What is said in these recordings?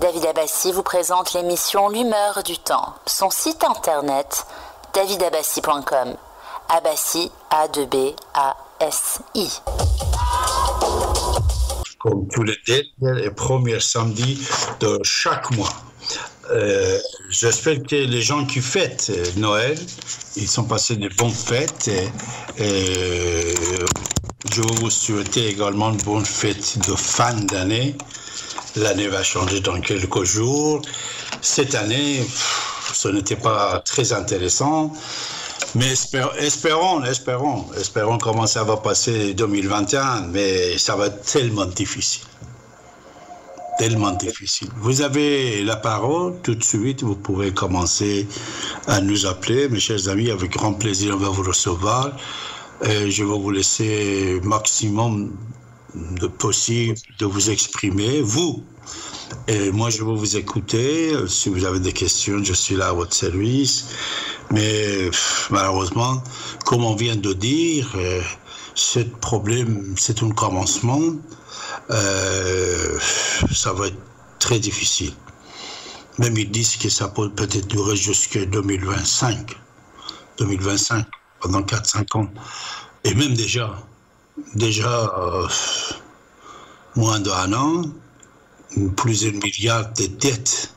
David Abbassi vous présente l'émission L'humeur du temps. Son site internet, davidabassi.com. Abbassi, A-2-B-A-S-I. Comme tous les derniers et premiers samedis de chaque mois. J'espère que les gens qui fêtent Noël, ils sont passés de bonnes fêtes. Et je veux vous souhaiter également une bonne fête de fin d'année. L'année va changer dans quelques jours. Cette année, ce n'était pas très intéressant. Mais espérons comment ça va passer 2021, mais ça va être tellement difficile. Tellement difficile. Vous avez la parole, tout de suite, vous pouvez commencer à nous appeler, mes chers amis, avec grand plaisir, on va vous recevoir. Et je vais vous laisser maximum de possible de vous exprimer, vous. Et moi, je vais vous écouter. Si vous avez des questions, je suis là à votre service. Mais malheureusement, comme on vient de dire, ce problème, c'est un commencement. Ça va être très difficile. Même ils disent que ça peut peut-être durer jusqu'à 2025, pendant 4-5 ans. Et même déjà moins d'un an, plusieurs milliards de dettes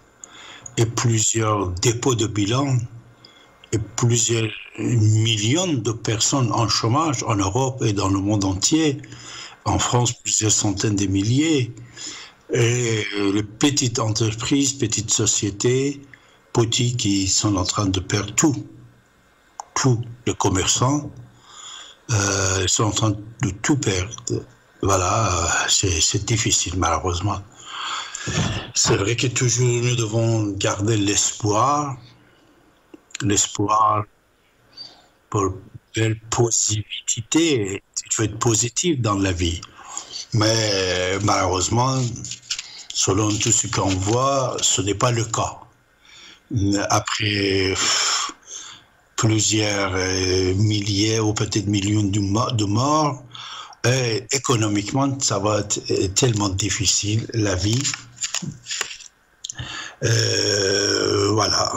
et plusieurs dépôts de bilan et plusieurs millions de personnes en chômage en Europe et dans le monde entier. En France, plusieurs centaines de milliers. Et les petites entreprises, petites sociétés, petits qui sont en train de perdre tout. Tous les commerçants sont en train de tout perdre. Voilà, c'est difficile malheureusement. C'est vrai que toujours nous devons garder l'espoir pour belle positivité. Il faut être positif dans la vie. Mais malheureusement, selon tout ce qu'on voit, ce n'est pas le cas. Après plusieurs milliers ou peut-être millions de morts, économiquement, ça va être tellement difficile, la vie. Voilà.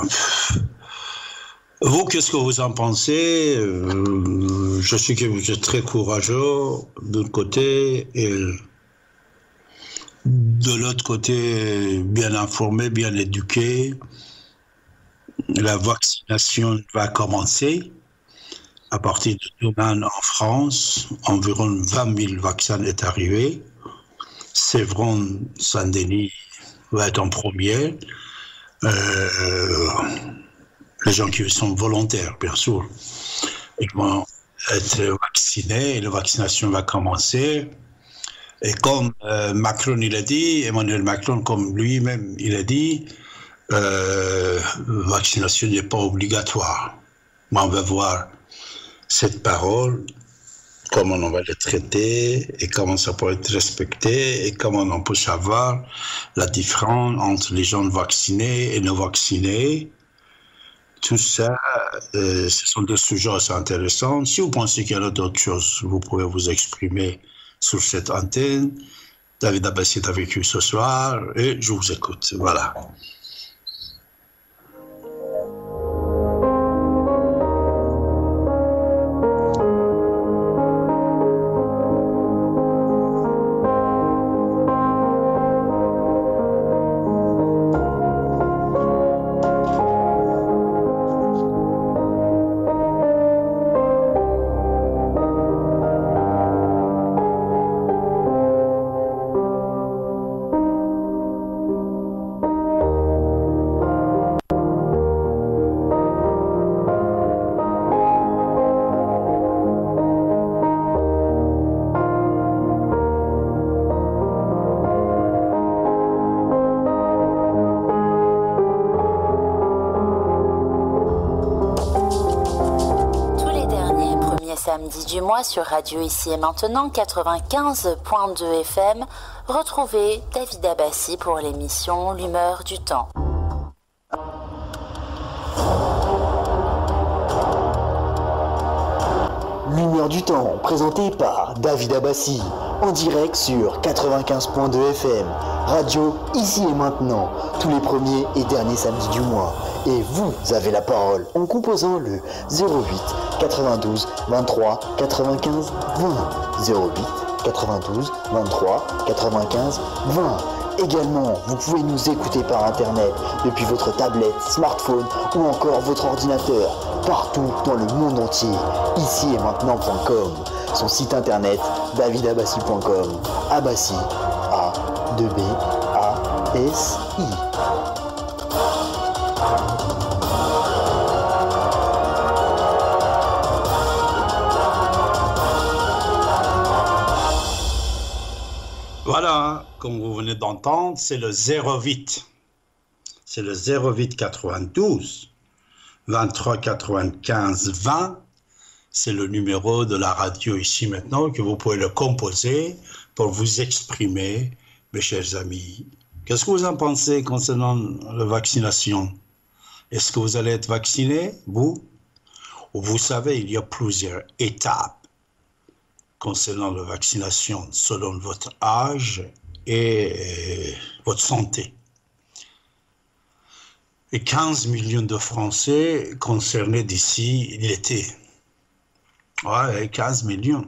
Vous, qu'est-ce que vous en pensez? Je sais que vous êtes très courageux d'un côté et de l'autre côté, bien informé, bien éduqué. La vaccination va commencer. À partir de demain en France, environ 20 000 vaccins est arrivé. Sévron, Saint-Denis va être en première. Les gens qui sont volontaires, bien sûr, ils vont être vaccinés et la vaccination va commencer. Et comme Macron, il a dit, Emmanuel Macron, comme lui-même, il a dit, vaccination n'est pas obligatoire. Mais on va voir cette parole, comment on va la traiter et comment ça peut être respecté et comment on peut savoir la différence entre les gens vaccinés et non vaccinés. Tout ça, ce sont des sujets assez intéressants. Si vous pensez qu'il y a d'autres choses, vous pouvez vous exprimer sur cette antenne. David Abbassi est avec vous ce soir et je vous écoute. Voilà. Samedi du mois sur Radio Ici et Maintenant 95.2 FM. Retrouvez David Abbassi pour l'émission L'humeur du temps. L'humeur L'heure du temps, présenté par David Abbassi, en direct sur 95.2 FM, radio ici et maintenant, tous les premiers et derniers samedis du mois. Et vous avez la parole en composant le 08 92 23 95 20. 08 92 23 95 20. Également, vous pouvez nous écouter par internet depuis votre tablette, smartphone ou encore votre ordinateur, partout dans le monde entier, ici et maintenant.com. Son site internet, davidabassi.com. Abbassi, A-2-B-A-S-I. Voilà, comme vous venez d'entendre, c'est le 08. C'est le 08 92 23 95 20. C'est le numéro de la radio ici maintenant que vous pouvez le composer pour vous exprimer, mes chers amis. Qu'est-ce que vous en pensez concernant la vaccination? Est-ce que vous allez être vacciné, vous? Vous savez, il y a plusieurs étapes concernant la vaccination selon votre âge et votre santé. Et 15 millions de Français concernés d'ici l'été. Ouais, 15 millions.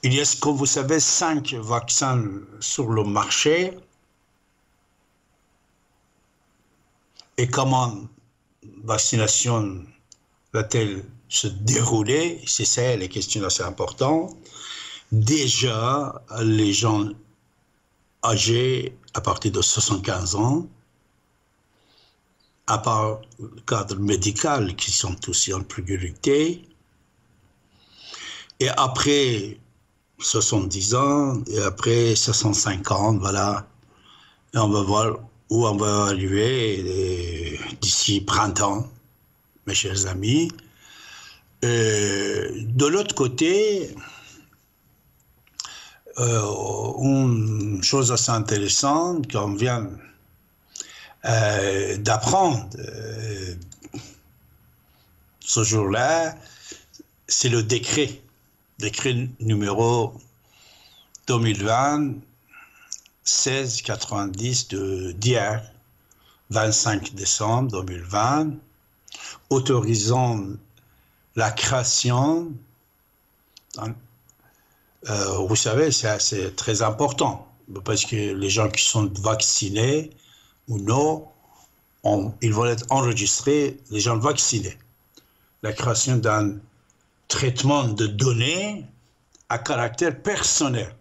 Il y a, comme vous savez, 5 vaccins sur le marché. Et comment la vaccination va-t-elle se dérouler? C'est ça les questions assez importantes. Déjà, les gens âgés à partir de 75 ans, à part le cadre médical qui sont aussi en priorité, et après 70 ans, et après 65 ans, voilà, et on va voir où on va arriver d'ici printemps, mes chers amis. De l'autre côté, une chose assez intéressante qu'on vient d'apprendre ce jour-là, c'est le décret numéro 2020-1690 d'hier, 25 décembre 2020, autorisant la création, vous savez, c'est très important, parce que les gens qui sont vaccinés ou non, ils vont être enregistrés, les gens vaccinés. La création d'un traitement de données à caractère personnel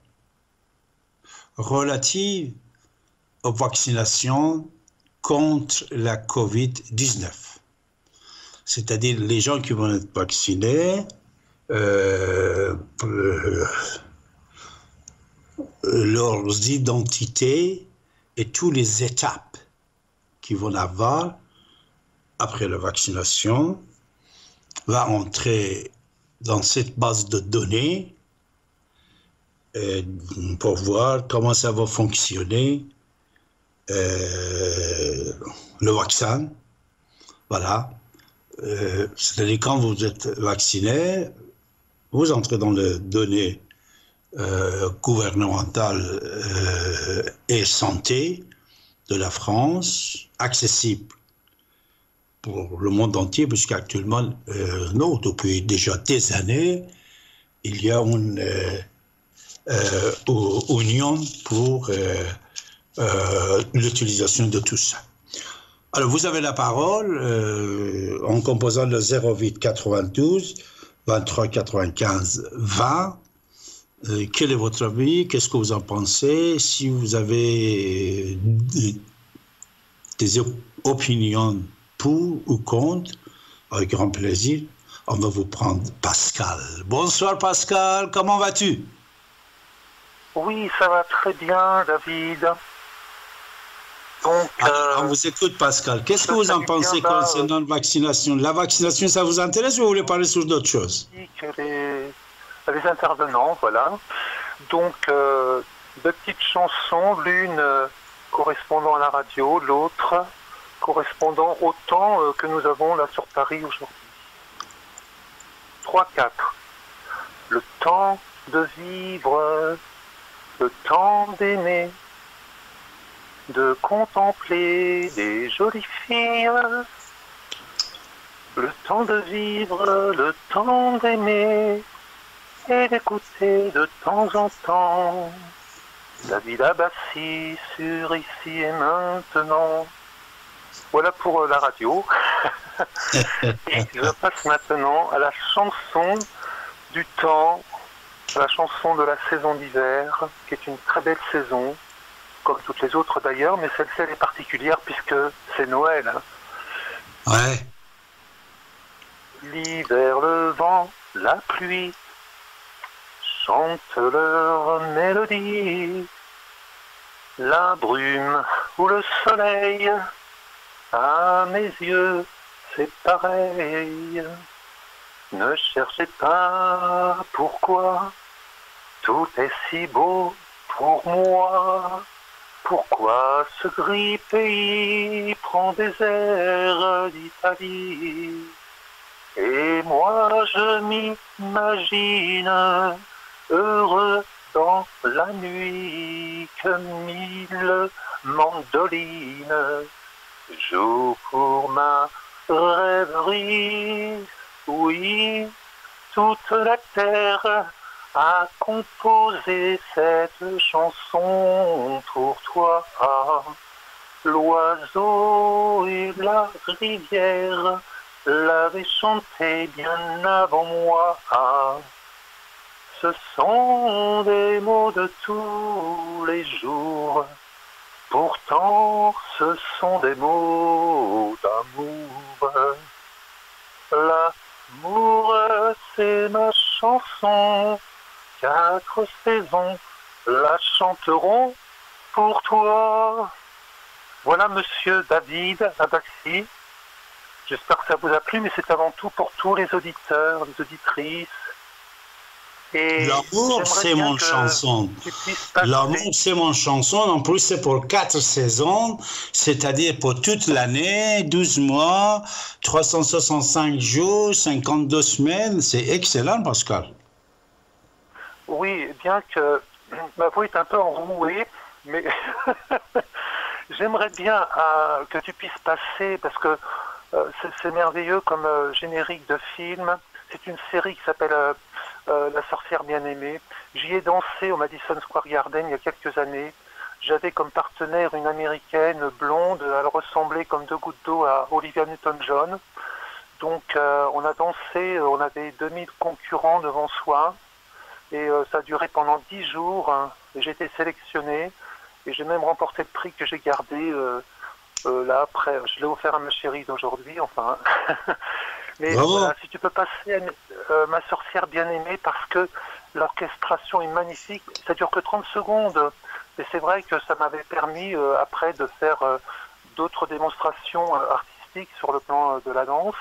relative aux vaccinations contre la COVID-19. C'est-à-dire les gens qui vont être vaccinés, leurs identités et toutes les étapes qu'ils vont avoir après la vaccination va entrer dans cette base de données pour voir comment ça va fonctionner le vaccin. Voilà. C'est-à-dire quand vous êtes vacciné, vous entrez dans les données gouvernementales et santé de la France, accessibles pour le monde entier, puisqu'actuellement, non, depuis déjà des années, il y a une union pour l'utilisation de tout ça. Alors, vous avez la parole en composant le 08 92 23 95 20. Quel est votre avis? Qu'est-ce que vous en pensez? Si vous avez des opinions pour ou contre, avec grand plaisir, on va vous prendre Pascal. Bonsoir Pascal, comment vas-tu? Oui, ça va très bien, David. Donc, on vous écoute, Pascal. Qu'est-ce que vous en pensez concernant la vaccination? La vaccination, ça vous intéresse ou vous voulez parler sur d'autres choses? Les intervenants, voilà. Donc, deux petites chansons, l'une correspondant à la radio, l'autre correspondant au temps que nous avons là sur Paris aujourd'hui. 3, 4. Le temps de vivre, le temps d'aimer, de contempler des jolies filles. Le temps de vivre, le temps d'aimer et d'écouter de temps en temps David Abbassi sur Ici et Maintenant. Voilà pour la radio. Et je passe maintenant à la chanson du temps, à la chanson de la saison d'hiver, qui est une très belle saison, comme toutes les autres d'ailleurs, mais celle-ci elle est particulière puisque c'est Noël. Ouais. L'hiver, le vent, la pluie chantent leur mélodie. La brume ou le soleil, à mes yeux, c'est pareil. Ne cherchez pas pourquoi tout est si beau pour moi. Pourquoi ce gris pays prend des airs d'Italie? Et moi je m'imagine heureux dans la nuit que 1000 mandolines jouent pour ma rêverie. Oui, toute la terre a composé cette chanson pour toi. L'oiseau et la rivière l'avaient chantée bien avant moi. Ce sont des mots de tous les jours, pourtant ce sont des mots d'amour. L'amour, c'est ma chanson, 4 saisons la chanteront pour toi. Voilà monsieur David Abbassi. J'espère que ça vous a plu, mais c'est avant tout pour tous les auditeurs, les auditrices. Et l'amour, c'est mon chanson. L'amour, c'est mon chanson. En plus, c'est pour 4 saisons, c'est-à-dire pour toute l'année, 12 mois, 365 jours, 52 semaines. C'est excellent, Pascal. Oui, bien que ma voix est un peu enrouée, mais j'aimerais bien que tu puisses passer, parce que c'est merveilleux comme générique de film. C'est une série qui s'appelle La sorcière bien-aimée. J'y ai dansé au Madison Square Garden il y a quelques années. J'avais comme partenaire une américaine blonde. Elle ressemblait comme 2 gouttes d'eau à Olivia Newton-John. Donc on a dansé, on avait 2000 concurrents devant soi. Et ça a duré pendant 10 jours. Et j'ai été sélectionné. Et j'ai même remporté le prix que j'ai gardé là après. Je l'ai offert à ma chérie d'aujourd'hui, enfin. Mais voilà, si tu peux passer à ma sorcière bien-aimée, parce que l'orchestration est magnifique. Ça dure que 30 secondes. Et c'est vrai que ça m'avait permis après de faire d'autres démonstrations artistiques sur le plan de la danse.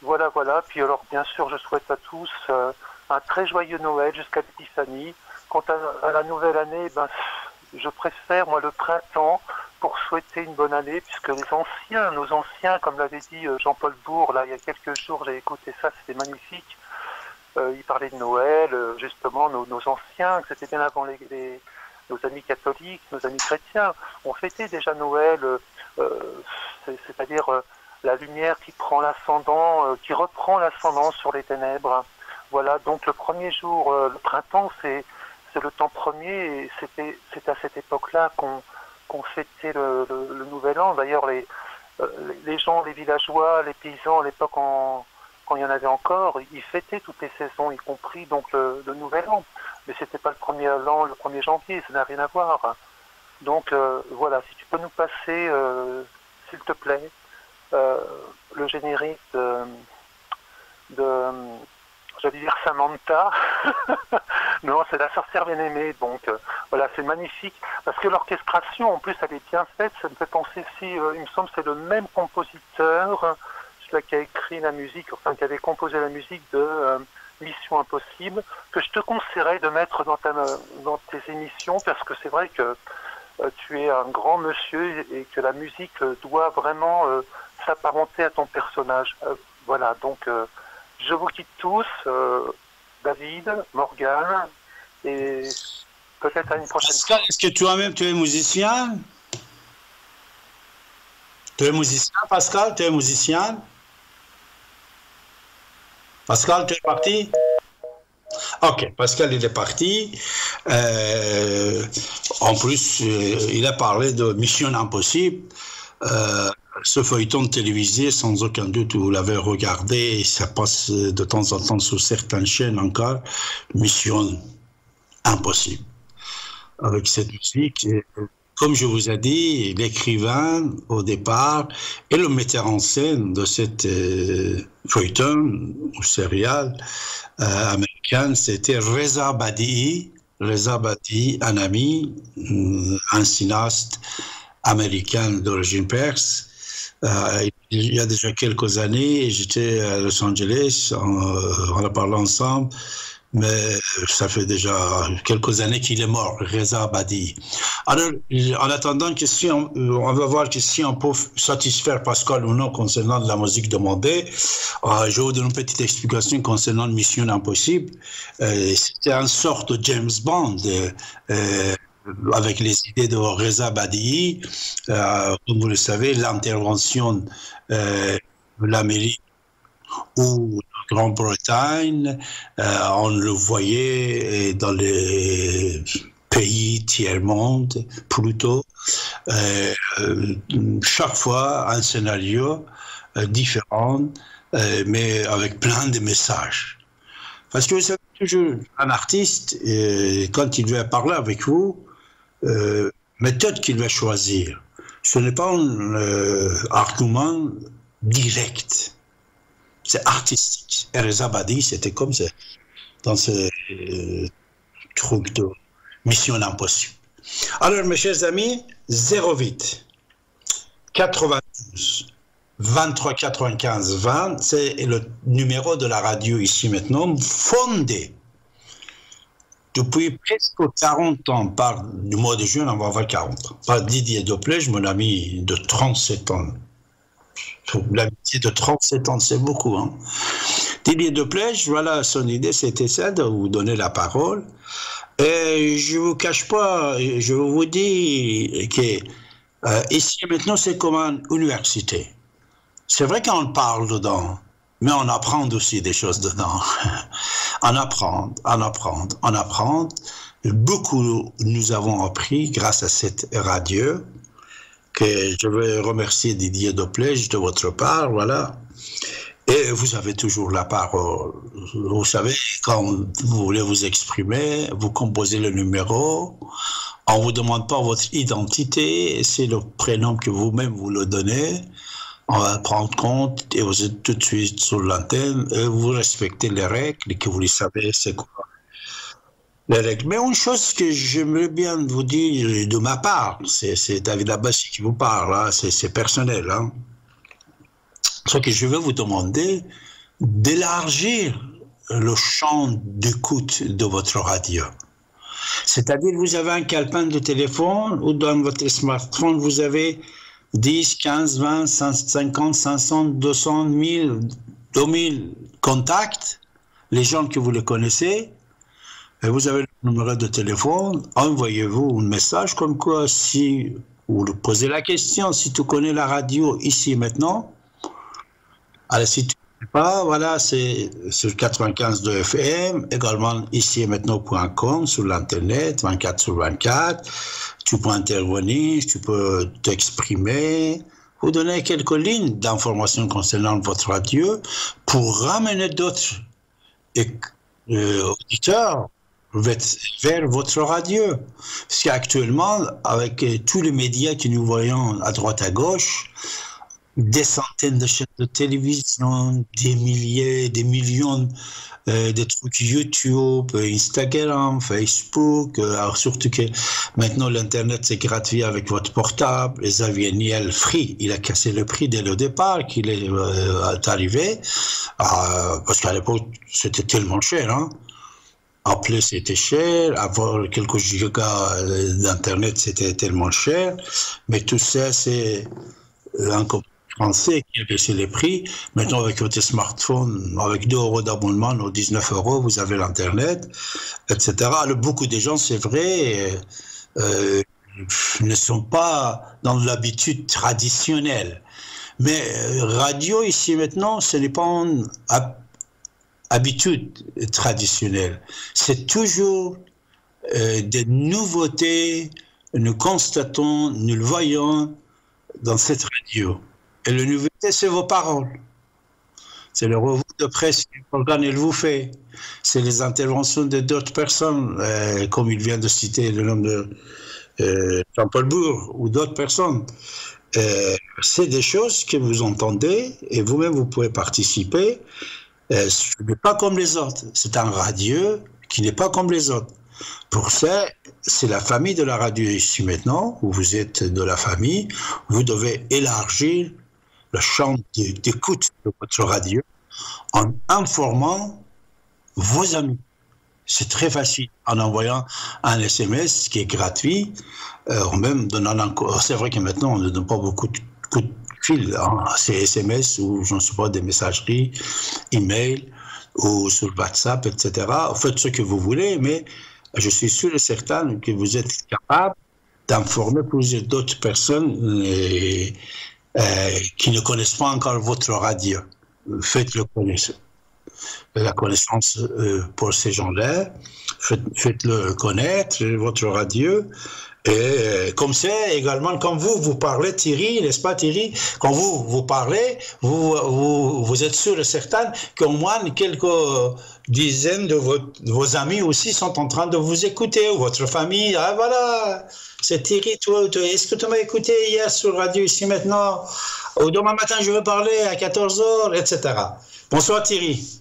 Voilà. Puis alors, bien sûr, je souhaite à tous un très joyeux Noël jusqu'à l'Épiphanie. Quant à la nouvelle année, je préfère, moi, le printemps pour souhaiter une bonne année, puisque nos anciens, comme l'avait dit Jean-Paul Bourg, là, il y a quelques jours, j'ai écouté ça, c'était magnifique. Il parlait de Noël, justement, nos anciens, que c'était bien avant nos amis catholiques, nos amis chrétiens. On fêtait déjà Noël, c'est-à-dire la lumière qui prend l'ascendant, qui reprend l'ascendant sur les ténèbres. Voilà, donc le premier jour, le printemps, c'est le temps premier, et c'est à cette époque-là qu'on fêtait le nouvel an. D'ailleurs, les gens, les villageois, les paysans, à l'époque, quand il y en avait encore, ils fêtaient toutes les saisons, y compris donc le nouvel an. Mais c'était pas le 1er janvier, ça n'a rien à voir. Donc voilà, si tu peux nous passer, s'il te plaît, le générique de j'allais dire Samantha. Non, c'est la sorcière bien-aimée. Donc voilà, c'est magnifique. Parce que l'orchestration, en plus, elle est bien faite. Ça me fait penser si, il me semble que c'est le même compositeur, celui qui a écrit la musique, enfin qui avait composé la musique de Mission Impossible, que je te conseillerais de mettre dans tes émissions, parce que c'est vrai que tu es un grand monsieur et que la musique doit vraiment s'apparenter à ton personnage. Voilà, donc Je vous quitte tous, David, Morgane, et peut-être à une prochaine fois. Pascal, est-ce que toi-même tu es musicien? Tu es musicien, Pascal? Tu es musicien? Pascal, tu es parti? Ok, Pascal, il est parti. En plus, il a parlé de Mission Impossible. Ce feuilleton télévisé, sans aucun doute, vous l'avez regardé, ça passe de temps en temps sur certaines chaînes encore. Mission Impossible. Avec cette musique, comme je vous ai dit, l'écrivain au départ et le metteur en scène de cette feuilleton ou serial américain, c'était Reza Badi'i. Reza Badi'i, un ami, un cinéaste américain d'origine perse. Il y a déjà quelques années, j'étais à Los Angeles, on a parlé ensemble, mais ça fait déjà quelques années qu'il est mort, Reza Badi'i. Alors, en attendant, on va voir si on peut satisfaire Pascal ou non concernant la musique demandée. Je vais vous donner une petite explication concernant Mission Impossible. C'était une sorte de James Bond, avec les idées de Reza Badi'i. Comme vous le savez, l'intervention de l'Amérique ou de Grande-Bretagne, on le voyait dans les pays tiers-monde, plutôt. Chaque fois, un scénario différent, mais avec plein de messages. Parce que vous savez, toujours, un artiste, quand il va parler avec vous, méthode qu'il va choisir, ce n'est pas un argument direct, c'est artistique. Et Reza Badi'i, c'était comme ça, dans ce truc de Mission Impossible. Alors, mes chers amis, 08 92 23 95 20, c'est le numéro de la radio ici maintenant, fondé depuis presque 40 ans, par du mois de juin, on va avoir 40 ans, par Didier Doplège, mon ami de 37 ans. L'amitié de 37 ans, c'est beaucoup. Hein. Didier Doplège, voilà, son idée, c'était ça, de vous donner la parole. Et je ne vous cache pas, je vous dis que ici maintenant, c'est comme une université. C'est vrai qu'on parle dedans, mais on apprend aussi des choses dedans. On apprend. Beaucoup nous avons appris grâce à cette radio, que je veux remercier Didier Doplège de votre part, voilà. Et vous avez toujours la parole. Vous savez, quand vous voulez vous exprimer, vous composez le numéro. On ne vous demande pas votre identité, c'est le prénom que vous-même vous le donnez. On va prendre compte et vous êtes tout de suite sur l'antenne et vous respectez les règles et que vous les savez, c'est quoi les règles. Mais une chose que j'aimerais bien vous dire de ma part, c'est David Abbassi qui vous parle, hein, c'est personnel. Hein. Ce que je vais vous demander, d'élargir le champ d'écoute de votre radio. C'est-à-dire, vous avez un calepin de téléphone ou dans votre smartphone, vous avez 10, 15, 20, 50, 500, 200, 1000, 2000 contacts, les gens que vous les connaissez, et vous avez le numéro de téléphone, envoyez-vous un message comme quoi, si vous posez la question, si tu connais la radio ici maintenant, alors si tu ne sais pas, voilà, c'est sur 95.2 FM, également ici et maintenant.com, sur l'internet, 24 sur 24, tu peux intervenir, tu peux t'exprimer, vous donner quelques lignes d'informations concernant votre radio pour ramener d'autres auditeurs vers votre radio. Parce qu'actuellement, avec tous les médias que nous voyons à droite à gauche, des centaines de chaînes de télévision, des milliers, des millions de trucs YouTube, Instagram, Facebook, alors surtout que maintenant l'Internet c'est gratuit avec votre portable, Xavier Niel Free, il a cassé le prix dès le départ qu'il est arrivé, parce qu'à l'époque c'était tellement cher, hein. Appeler c'était cher, avoir quelques gigas d'Internet c'était tellement cher, mais tout ça c'est français qui a baissé les prix. Maintenant, avec votre smartphone, avec 2 € d'abonnement, ou 19 €, vous avez l'Internet, etc. Alors, beaucoup de gens, c'est vrai, ne sont pas dans l'habitude traditionnelle. Mais radio, ici, maintenant, ce n'est pas une habitude traditionnelle. C'est toujours des nouveautés, nous constatons, nous le voyons dans cette radio. Et la nouveauté, c'est vos paroles. C'est le revue de presse que l'organe vous fait. C'est les interventions de d'autres personnes, comme il vient de citer le nom de Jean-Paul Bourg ou d'autres personnes. C'est des choses que vous entendez et vous-même, vous pouvez participer. Ce n'est pas comme les autres. C'est un radio qui n'est pas comme les autres. Pour ça, c'est la famille de la radio ici maintenant, où vous êtes de la famille. Vous devez élargir le champ d'écoute de votre radio en informant vos amis. C'est très facile en envoyant un SMS qui est gratuit, ou même donnant encore. C'est vrai que maintenant on ne donne pas beaucoup de coups de fil, hein, ces SMS ou je ne sais pas des messageries, email ou sur WhatsApp, etc. Faites ce que vous voulez, mais je suis sûr et certain que vous êtes capable d'informer plusieurs d'autres personnes qui ne connaissent pas encore votre radio. Faites-le connaître. La connaissance pour ces gens-là, faites-le connaître, votre radio. Et comme ça, également, quand vous parlez, Thierry, n'est-ce pas Thierry, quand vous parlez, vous êtes sûr et certain qu'au moins quelques dizaines de vos amis aussi sont en train de vous écouter, ou votre famille. Ah voilà, c'est Thierry, est-ce que tu m'as écouté hier sur radio ici maintenant, ou demain matin je veux parler à 14h, etc. Bonsoir Thierry.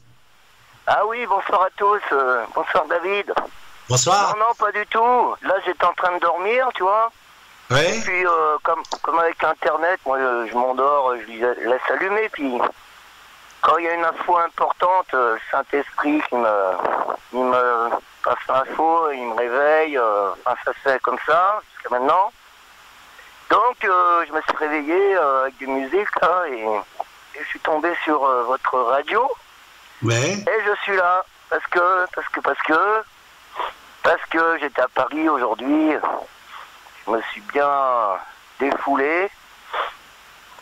Ah oui, bonsoir à tous, bonsoir David. Bonsoir. Non, pas du tout. Là, j'étais en train de dormir, tu vois. Oui. Et puis, comme avec Internet, moi, je m'endors, je laisse allumer. Puis, quand il y a une info importante, le Saint-Esprit qui me passe l'info, il me réveille. Enfin, ça se fait comme ça, jusqu'à maintenant. Donc, je me suis réveillé avec des musiques, là, et je suis tombé sur votre radio. Ouais. Et je suis là, parce que j'étais à Paris aujourd'hui, je me suis bien défoulé,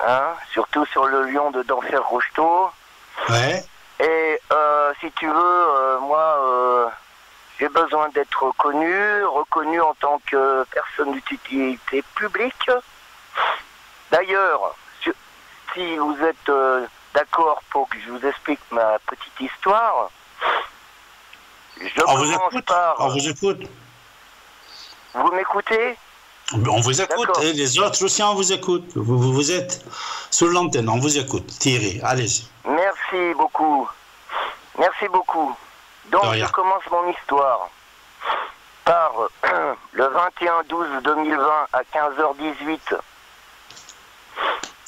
hein, surtout sur le lion de d'Enfer Rocheteau. Ouais. Et si tu veux, moi, j'ai besoin d'être reconnu en tant que personne d'utilité publique. D'ailleurs, si vous êtes d'accord pour que je vous explique ma petite histoire, On vous écoute. Vous m'écoutez? On vous écoute, D'accord. Et les autres aussi, on vous écoute. Vous êtes sur l'antenne, on vous écoute. Thierry, allez-y. Merci beaucoup. Donc, je commence mon histoire par le 21/12/2020 à 15h18.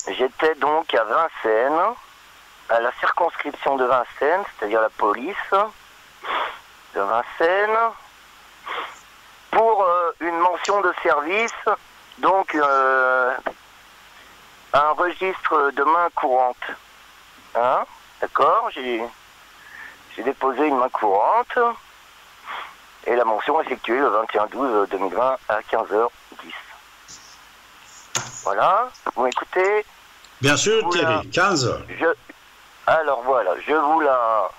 J'étais donc à Vincennes, à la circonscription de Vincennes, c'est-à-dire la police de Vincennes, pour une mention de service, donc un registre de main courante. Hein? D'accord? J'ai déposé une main courante et la mention effectuée le 21/12/2020 à 15h10. Voilà, vous m'écoutez? Bien sûr, Thierry, 15h. Alors voilà, je vous la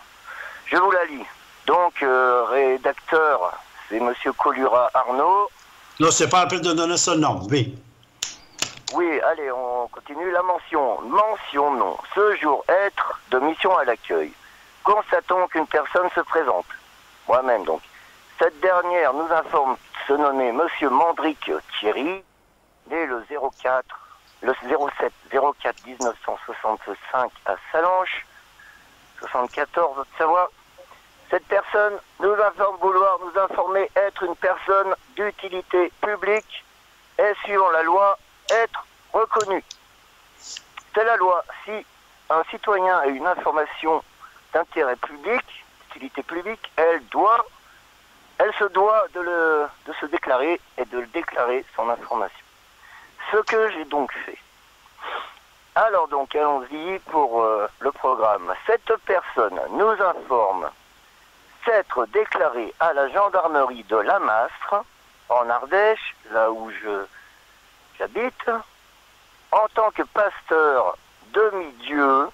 lis. Donc, rédacteur, c'est Monsieur Colura Arnaud. Non, c'est pas la peine de donner son nom, oui. Oui, allez, on continue. La mention. Mention non. Ce jour, être de mission à l'accueil. Constatons qu'une personne se présente. Moi-même, donc. Cette dernière nous informe se nommer Monsieur Mandric Thierry, né le 07 04 1965 à Salanches, 74 Haute-Savoie. Cette personne nous informe vouloir nous informer être une personne d'utilité publique et, suivant la loi, être reconnue. C'est la loi. Si un citoyen a une information d'intérêt public, d'utilité publique, elle se doit de se déclarer et de le déclarer son information. Ce que j'ai donc fait. Alors donc, allons-y pour le programme. Cette personne nous informe s'être déclarée à la gendarmerie de Lamastre, en Ardèche, là où j'habite, en tant que pasteur demi-dieu,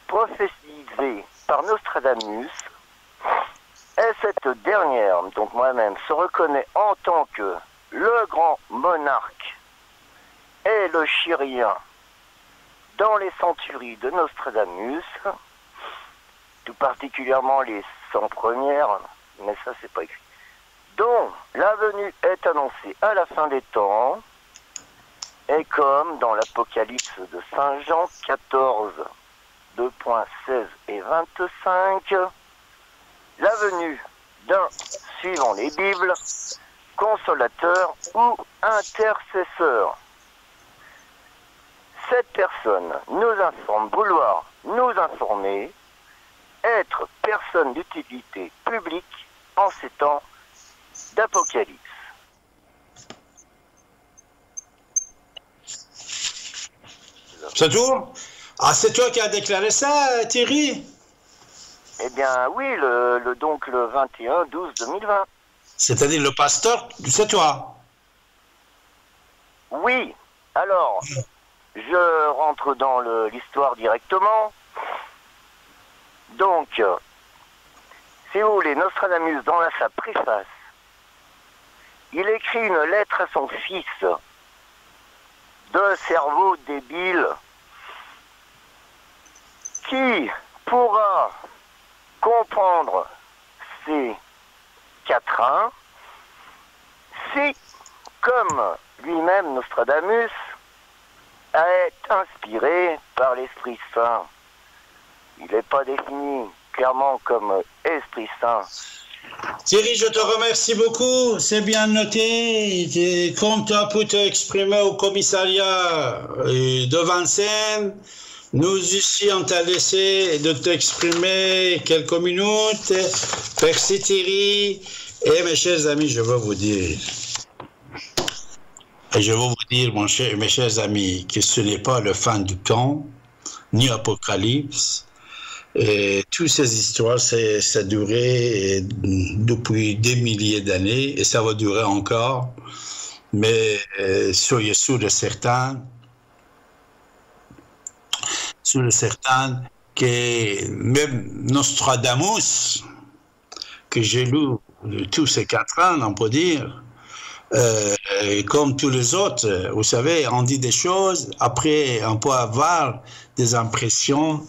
prophétisé par Nostradamus. Et cette dernière, donc moi-même, se reconnaît en tant que le grand monarque et le chirien dans les centuries de Nostradamus, tout particulièrement les 100 premières, mais ça c'est pas écrit, dont la venue est annoncée à la fin des temps, et comme dans l'Apocalypse de Saint Jean 14, 2.16 et 25, la venue d'un, suivant les Bibles, consolateur ou intercesseur. Cette personne nous informe vouloir nous informer, être personne d'utilité publique en ces temps d'Apocalypse. C'est tout? Ah, c'est toi qui as déclaré ça, Thierry? Eh bien, oui, donc le 21/12/2020. C'est-à-dire le pasteur, c'est toi? Oui, alors, je rentre dans l'histoire directement. Donc, si vous voulez, Nostradamus, dans sa préface, il écrit une lettre à son fils, de cerveau débile, qui pourra comprendre ces quatrains si, comme lui-même Nostradamus, est inspiré par l'Esprit Saint. Il n'est pas défini clairement comme Esprit Saint. Thierry, je te remercie beaucoup, c'est bien noté. Et comme tu as pu t'exprimer au commissariat de Vincennes, nous ici on t'a laissé de t'exprimer quelques minutes. Merci Thierry. Et mes chers amis, je veux vous dire, mes chers amis, que ce n'est pas le fin du temps, ni Apocalypse. Et toutes ces histoires, ça a duré depuis des milliers d'années et ça va durer encore. Mais soyez sûr de certains que même Nostradamus, que j'ai lu tous ces 4 ans, on peut dire, comme tous les autres, vous savez, on dit des choses, après on peut avoir des impressions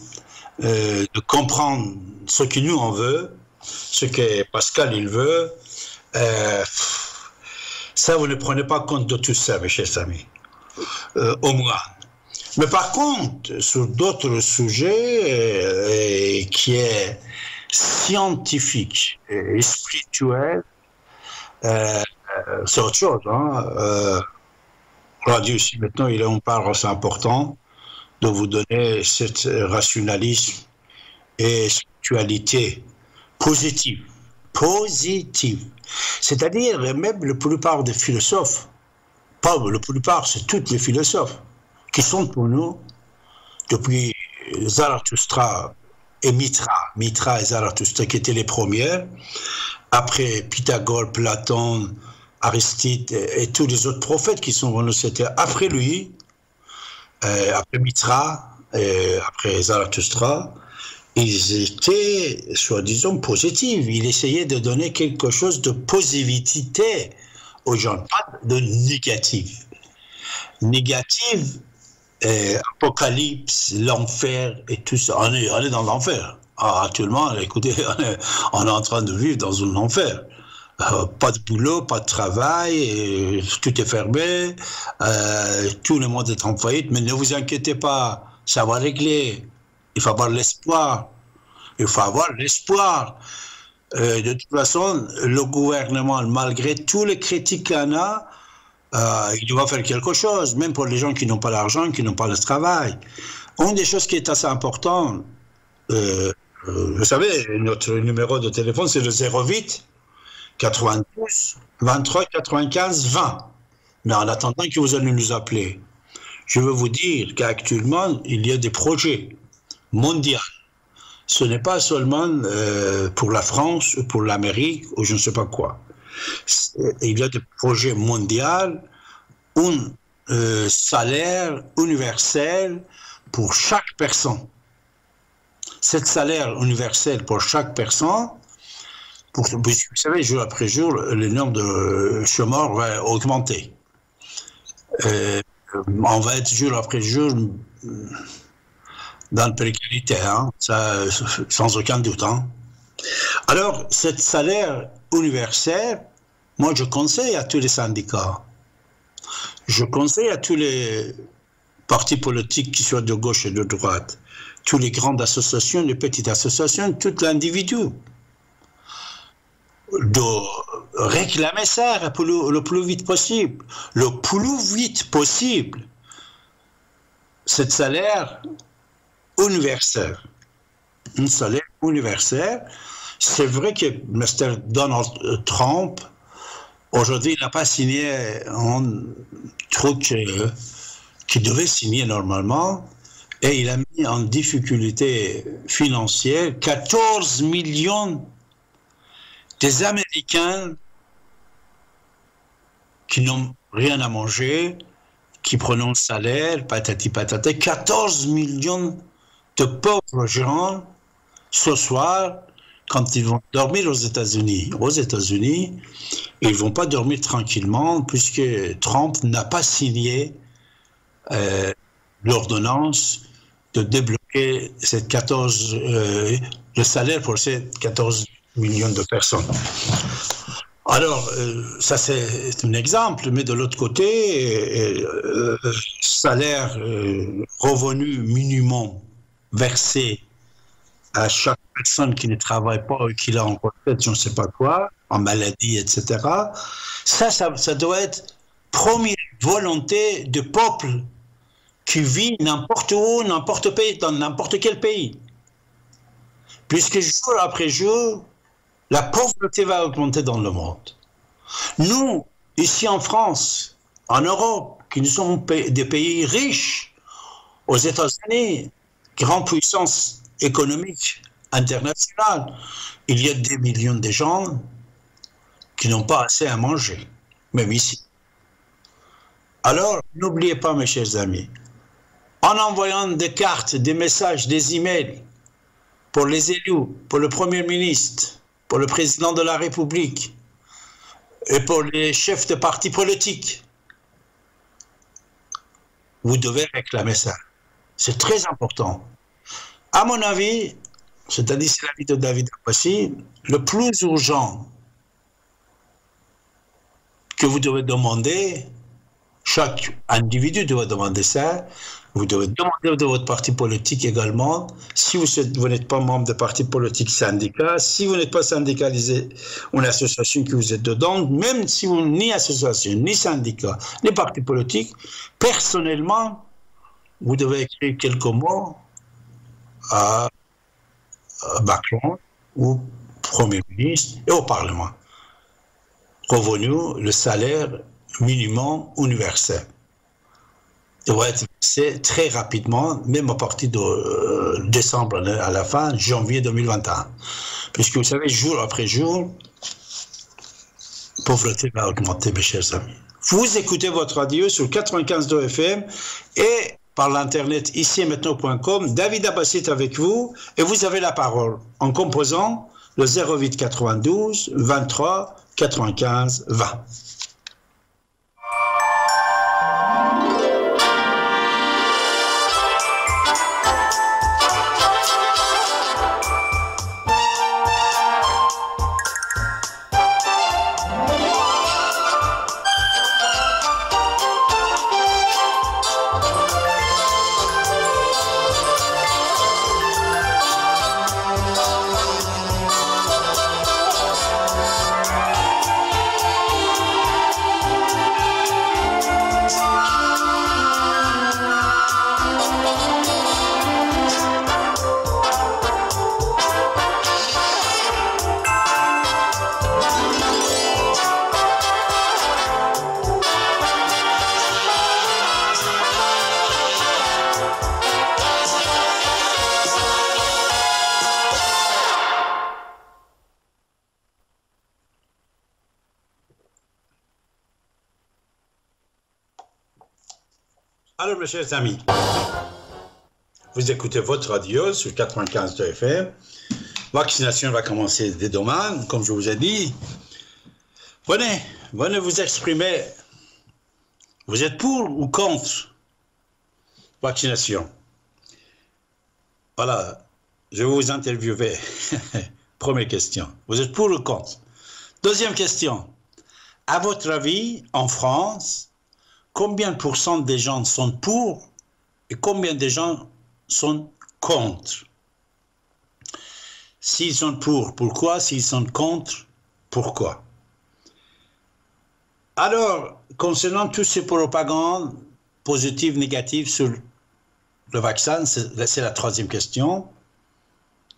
de comprendre ce que nous on veut, ce que Pascal il veut. Ça, vous ne prenez pas compte de tout ça, mes chers amis, au moins. Mais par contre, sur d'autres sujets qui est scientifique et spirituel, c'est autre chose. Radio ici maintenant, il est une part assez importante de vous donner ce rationalisme et spiritualité positive. C'est-à-dire, même la plupart des philosophes, pas la plupart, c'est tous les philosophes, qui sont pour nous, depuis Zarathustra et Mitra et Zarathustra, qui étaient les premières, après Pythagore, Platon, Aristide et tous les autres prophètes qui sont venus, c'était après lui, après Mitra, et après Zarathustra, ils étaient, soi-disant, positifs. Ils essayaient de donner quelque chose de positivité aux gens, pas de négatif. Négatif, Apocalypse, l'enfer et tout ça. On est dans l'enfer. Actuellement, écoutez, on est en train de vivre dans un enfer. Pas de boulot, pas de travail, tout est fermé, tout le monde est en faillite, mais ne vous inquiétez pas, ça va régler. Il faut avoir l'espoir. De toute façon, le gouvernement, malgré tous les critiques qu'il y en a, il doit faire quelque chose, même pour les gens qui n'ont pas l'argent, qui n'ont pas le travail. Une des choses qui est assez importante, vous savez, notre numéro de téléphone, c'est le 08 92 23 95 20. Mais en attendant que vous allez nous appeler, Je veux vous dire qu'actuellement, il y a des projets mondiaux. Ce n'est pas seulement pour la France ou pour l'Amérique ou je ne sais pas quoi. Il y a des projets mondiaux, un salaire universel pour chaque personne. Cet salaire universel pour chaque personne, vous savez, jour après jour, le nombre de chômeurs va augmenter. On va être jour après jour dans la précarité, hein, ça, sans aucun doute. Hein. Alors, ce salaire universel, moi je conseille à tous les syndicats, je conseille à tous les partis politiques qui soient de gauche et de droite, toutes les grandes associations, les petites associations, tout l'individu, de réclamer ça le plus vite possible. Le plus vite possible, ce salaire universel. Un salaire universel. C'est vrai que M. Donald Trump, aujourd'hui, il n'a pas signé un truc qu'il devait signer normalement, et il a mis en difficulté financière 14 millions des Américains qui n'ont rien à manger, qui prennent un salaire, patati patata, 14 millions de pauvres gens, ce soir, quand ils vont dormir aux États-Unis, ils ne vont pas dormir tranquillement, puisque Trump n'a pas signé l'ordonnance de débloquer le salaire pour ces 14 millions de personnes. Alors, ça c'est un exemple, mais de l'autre côté, salaire, revenu minimum versé à chaque personne qui ne travaille pas ou qui a en retraite, je ne sais pas quoi, en maladie, etc. Ça doit être première volonté du peuple qui vit n'importe où, dans n'importe quel pays. Puisque jour après jour, la pauvreté va augmenter dans le monde. Nous, ici en France, en Europe, qui nous sommes des pays riches, aux États-Unis, grande puissance économique internationale, il y a des millions de gens qui n'ont pas assez à manger, même ici. Alors, n'oubliez pas, mes chers amis, en envoyant des cartes, des messages, des emails pour les élus, pour le Premier ministre, pour le président de la République et pour les chefs de partis politiques, vous devez réclamer ça. C'est très important. À mon avis, c'est-à-dire c'est l'avis de David Abbassi, le plus urgent que vous devez demander, chaque individu doit demander ça, vous devez demander de votre parti politique également, si vous n'êtes pas membre de parti politique syndicat, si vous n'êtes pas syndicalisé, une association que vous êtes dedans, même si vous n'êtes ni association, ni syndicat, ni parti politique, personnellement, vous devez écrire quelques mots à Macron, au Premier ministre et au Parlement. Revenu, le salaire minimum universel doit être fixé très rapidement, même à partir de décembre à la fin, janvier 2021. Puisque vous savez, jour après jour, la pauvreté va augmenter, mes chers amis. Vous écoutez votre radio sur 95.2 FM et par l'internet ici et maintenant.com. David Abbassi est avec vous et vous avez la parole en composant le 08 92 23 95 20. Alors, mes chers amis, vous écoutez votre radio sur 95 FM. Vaccination va commencer dès demain, comme je vous ai dit. Venez vous exprimer. Vous êtes pour ou contre vaccination? Voilà, je vais vous interviewer. Première question. Vous êtes pour ou contre? Deuxième question. À votre avis, en France, combien de pourcents des gens sont pour et combien de gens sont contre? S'ils sont pour, pourquoi? S'ils sont contre, pourquoi? Alors, concernant toutes ces propagandes positives, négatives sur le vaccin, c'est la troisième question.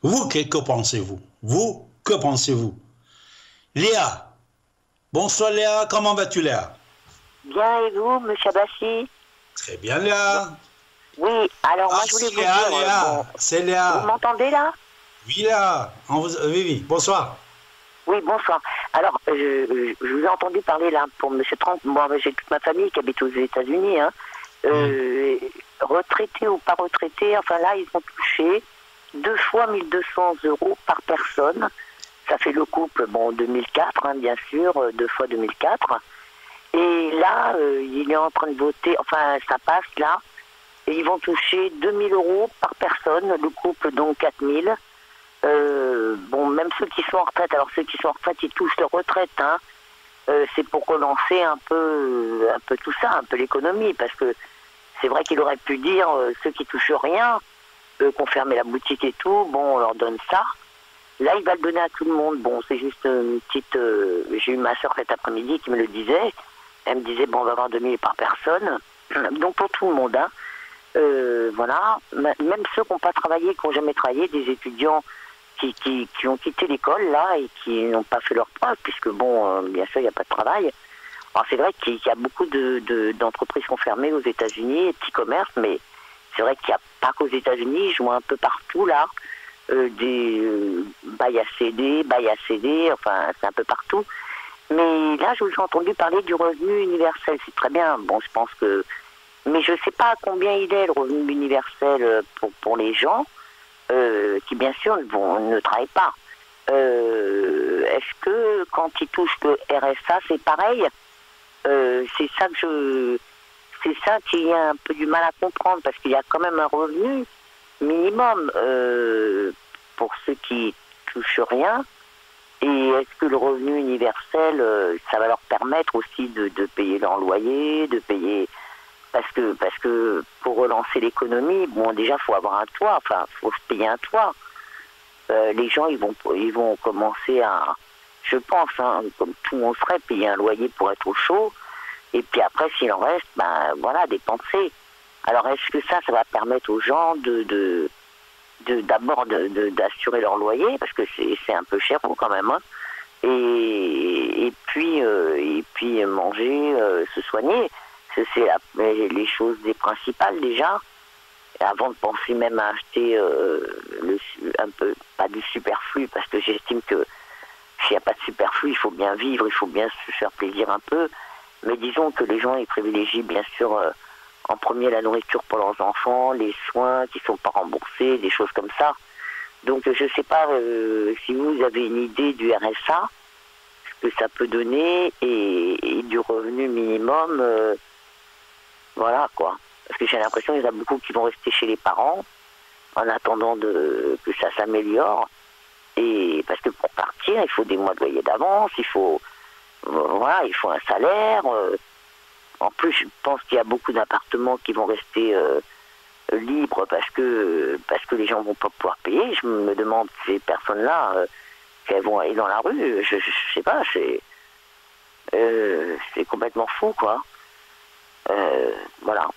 Vous, que pensez-vous? Vous, que pensez-vous? Léa. Bonsoir Léa, comment vas-tu Léa? Bien, et vous, monsieur Bassi? Très bien Léa. Oui, alors moi je voulais vous Léa, dire... Léa, c'est Léa. Vous m'entendez là? Oui Léa, oui, bonsoir. Oui, bonsoir. Alors, je vous ai entendu parler là pour monsieur Trump. Moi, j'ai toute ma famille qui habite aux États-Unis. Hein. Retraités ou pas retraités, enfin là, ils ont touché 2 fois 1 200 € par personne. Ça fait le couple, 2004, hein, bien sûr, 2 fois 2004. Et là, il est en train de voter, enfin, ça passe là, et ils vont toucher 2 000 € par personne, le couple, donc 4 000. Même ceux qui sont en retraite, alors ceux qui sont en retraite, ils touchent leur retraite, hein. C'est pour relancer un peu tout ça, un peu l'économie, parce que c'est vrai qu'il aurait pu dire, ceux qui touchent rien, qu'on fermait la boutique et tout, on leur donne ça. Là, il va le donner à tout le monde. C'est juste une petite... j'ai eu ma soeur cet après-midi qui me le disait. Elle me disait, on va avoir 2 000 par personne. Donc, pour tout le monde, hein. Voilà. Même ceux qui n'ont pas travaillé, qui n'ont jamais travaillé, des étudiants qui ont quitté l'école, là, et qui n'ont pas fait leur preuve, puisque, bien sûr, il n'y a pas de travail. Alors, c'est vrai qu'il y a beaucoup d'entreprises qui sont fermées aux États-Unis, petits commerces, mais c'est vrai qu'il n'y a pas qu'aux États-Unis. Je vois un peu partout, là, des bails à CD, enfin, c'est un peu partout. Mais là, je vous ai entendu parler du revenu universel. C'est très bien. Je pense que... Mais je ne sais pas combien il est, le revenu universel, pour les gens qui, bien sûr, ne travaillent pas. Est-ce que, quand ils touchent le RSA, c'est pareil? C'est ça qu'il y a un peu du mal à comprendre, parce qu'il y a quand même un revenu minimum pour ceux qui touchent rien. Et est-ce que le revenu universel, ça va leur permettre aussi de payer leur loyer, de payer... Parce que pour relancer l'économie, déjà, il faut avoir un toit, enfin, il faut se payer un toit. Les gens, ils vont commencer à, je pense, hein, comme tout le monde ferait, payer un loyer pour être au chaud. Et puis après, s'il en reste, dépenser. Alors, est-ce que ça va permettre aux gens d'abord d'assurer leur loyer, parce que c'est un peu cher quand même, hein, et puis manger, se soigner, c'est les choses des principales déjà, avant de penser même à acheter un peu, pas du superflu, parce que j'estime que s'il n'y a pas de superflu, il faut bien vivre, il faut bien se faire plaisir un peu, mais disons que les gens ils privilégient bien sûr en premier la nourriture pour leurs enfants, les soins qui ne sont pas remboursés, des choses comme ça. Donc je ne sais pas si vous avez une idée du RSA, ce que ça peut donner, et du revenu minimum, voilà quoi. Parce que j'ai l'impression qu'il y en a beaucoup qui vont rester chez les parents en attendant que ça s'améliore. Et parce que pour partir, il faut des mois de loyer d'avance, il faut un salaire. En plus, je pense qu'il y a beaucoup d'appartements qui vont rester libres parce que les gens vont pas pouvoir payer. Je me demande ces personnes-là, qu'elles vont aller dans la rue. Je sais pas, c'est complètement fou, quoi. Voilà.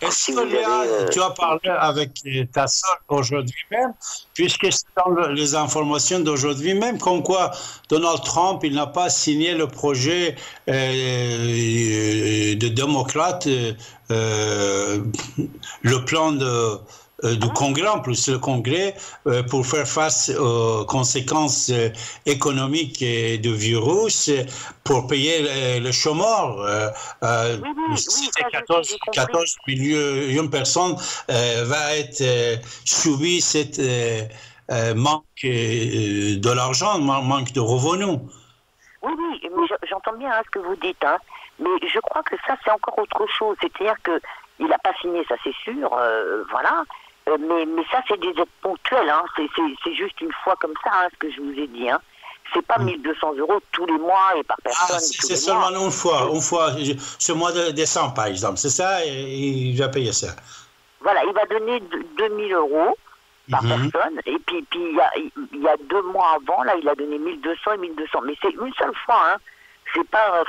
Est-ce que Léa, tu as parlé avec ta soeur aujourd'hui même, puisque c'est dans les informations d'aujourd'hui même, comme quoi Donald Trump, il n'a pas signé le projet de démocrate, le plan du Congrès, en plus le Congrès, pour faire face aux conséquences économiques du virus, pour payer le chômeur. Oui, 14 millions de personnes va être subi cette manque de l'argent, manque de revenus. Oui, mais j'entends bien ce que vous dites, hein, mais je crois que ça, c'est encore autre chose. C'est-à-dire qu'il n'a pas signé, ça c'est sûr, voilà. Mais ça, c'est des aides ponctuelles, hein. C'est juste une fois comme ça, hein, ce que je vous ai dit. Hein. C'est pas 1 200 € tous les mois et par personne. C'est seulement une fois, ce mois de décembre, par exemple. C'est ça, il va payer ça. Voilà, il va donner 2 000 € par personne. Et puis il y a 2 mois avant, là, il a donné 1 200 et 1 200. Mais c'est une seule fois, hein. C'est pas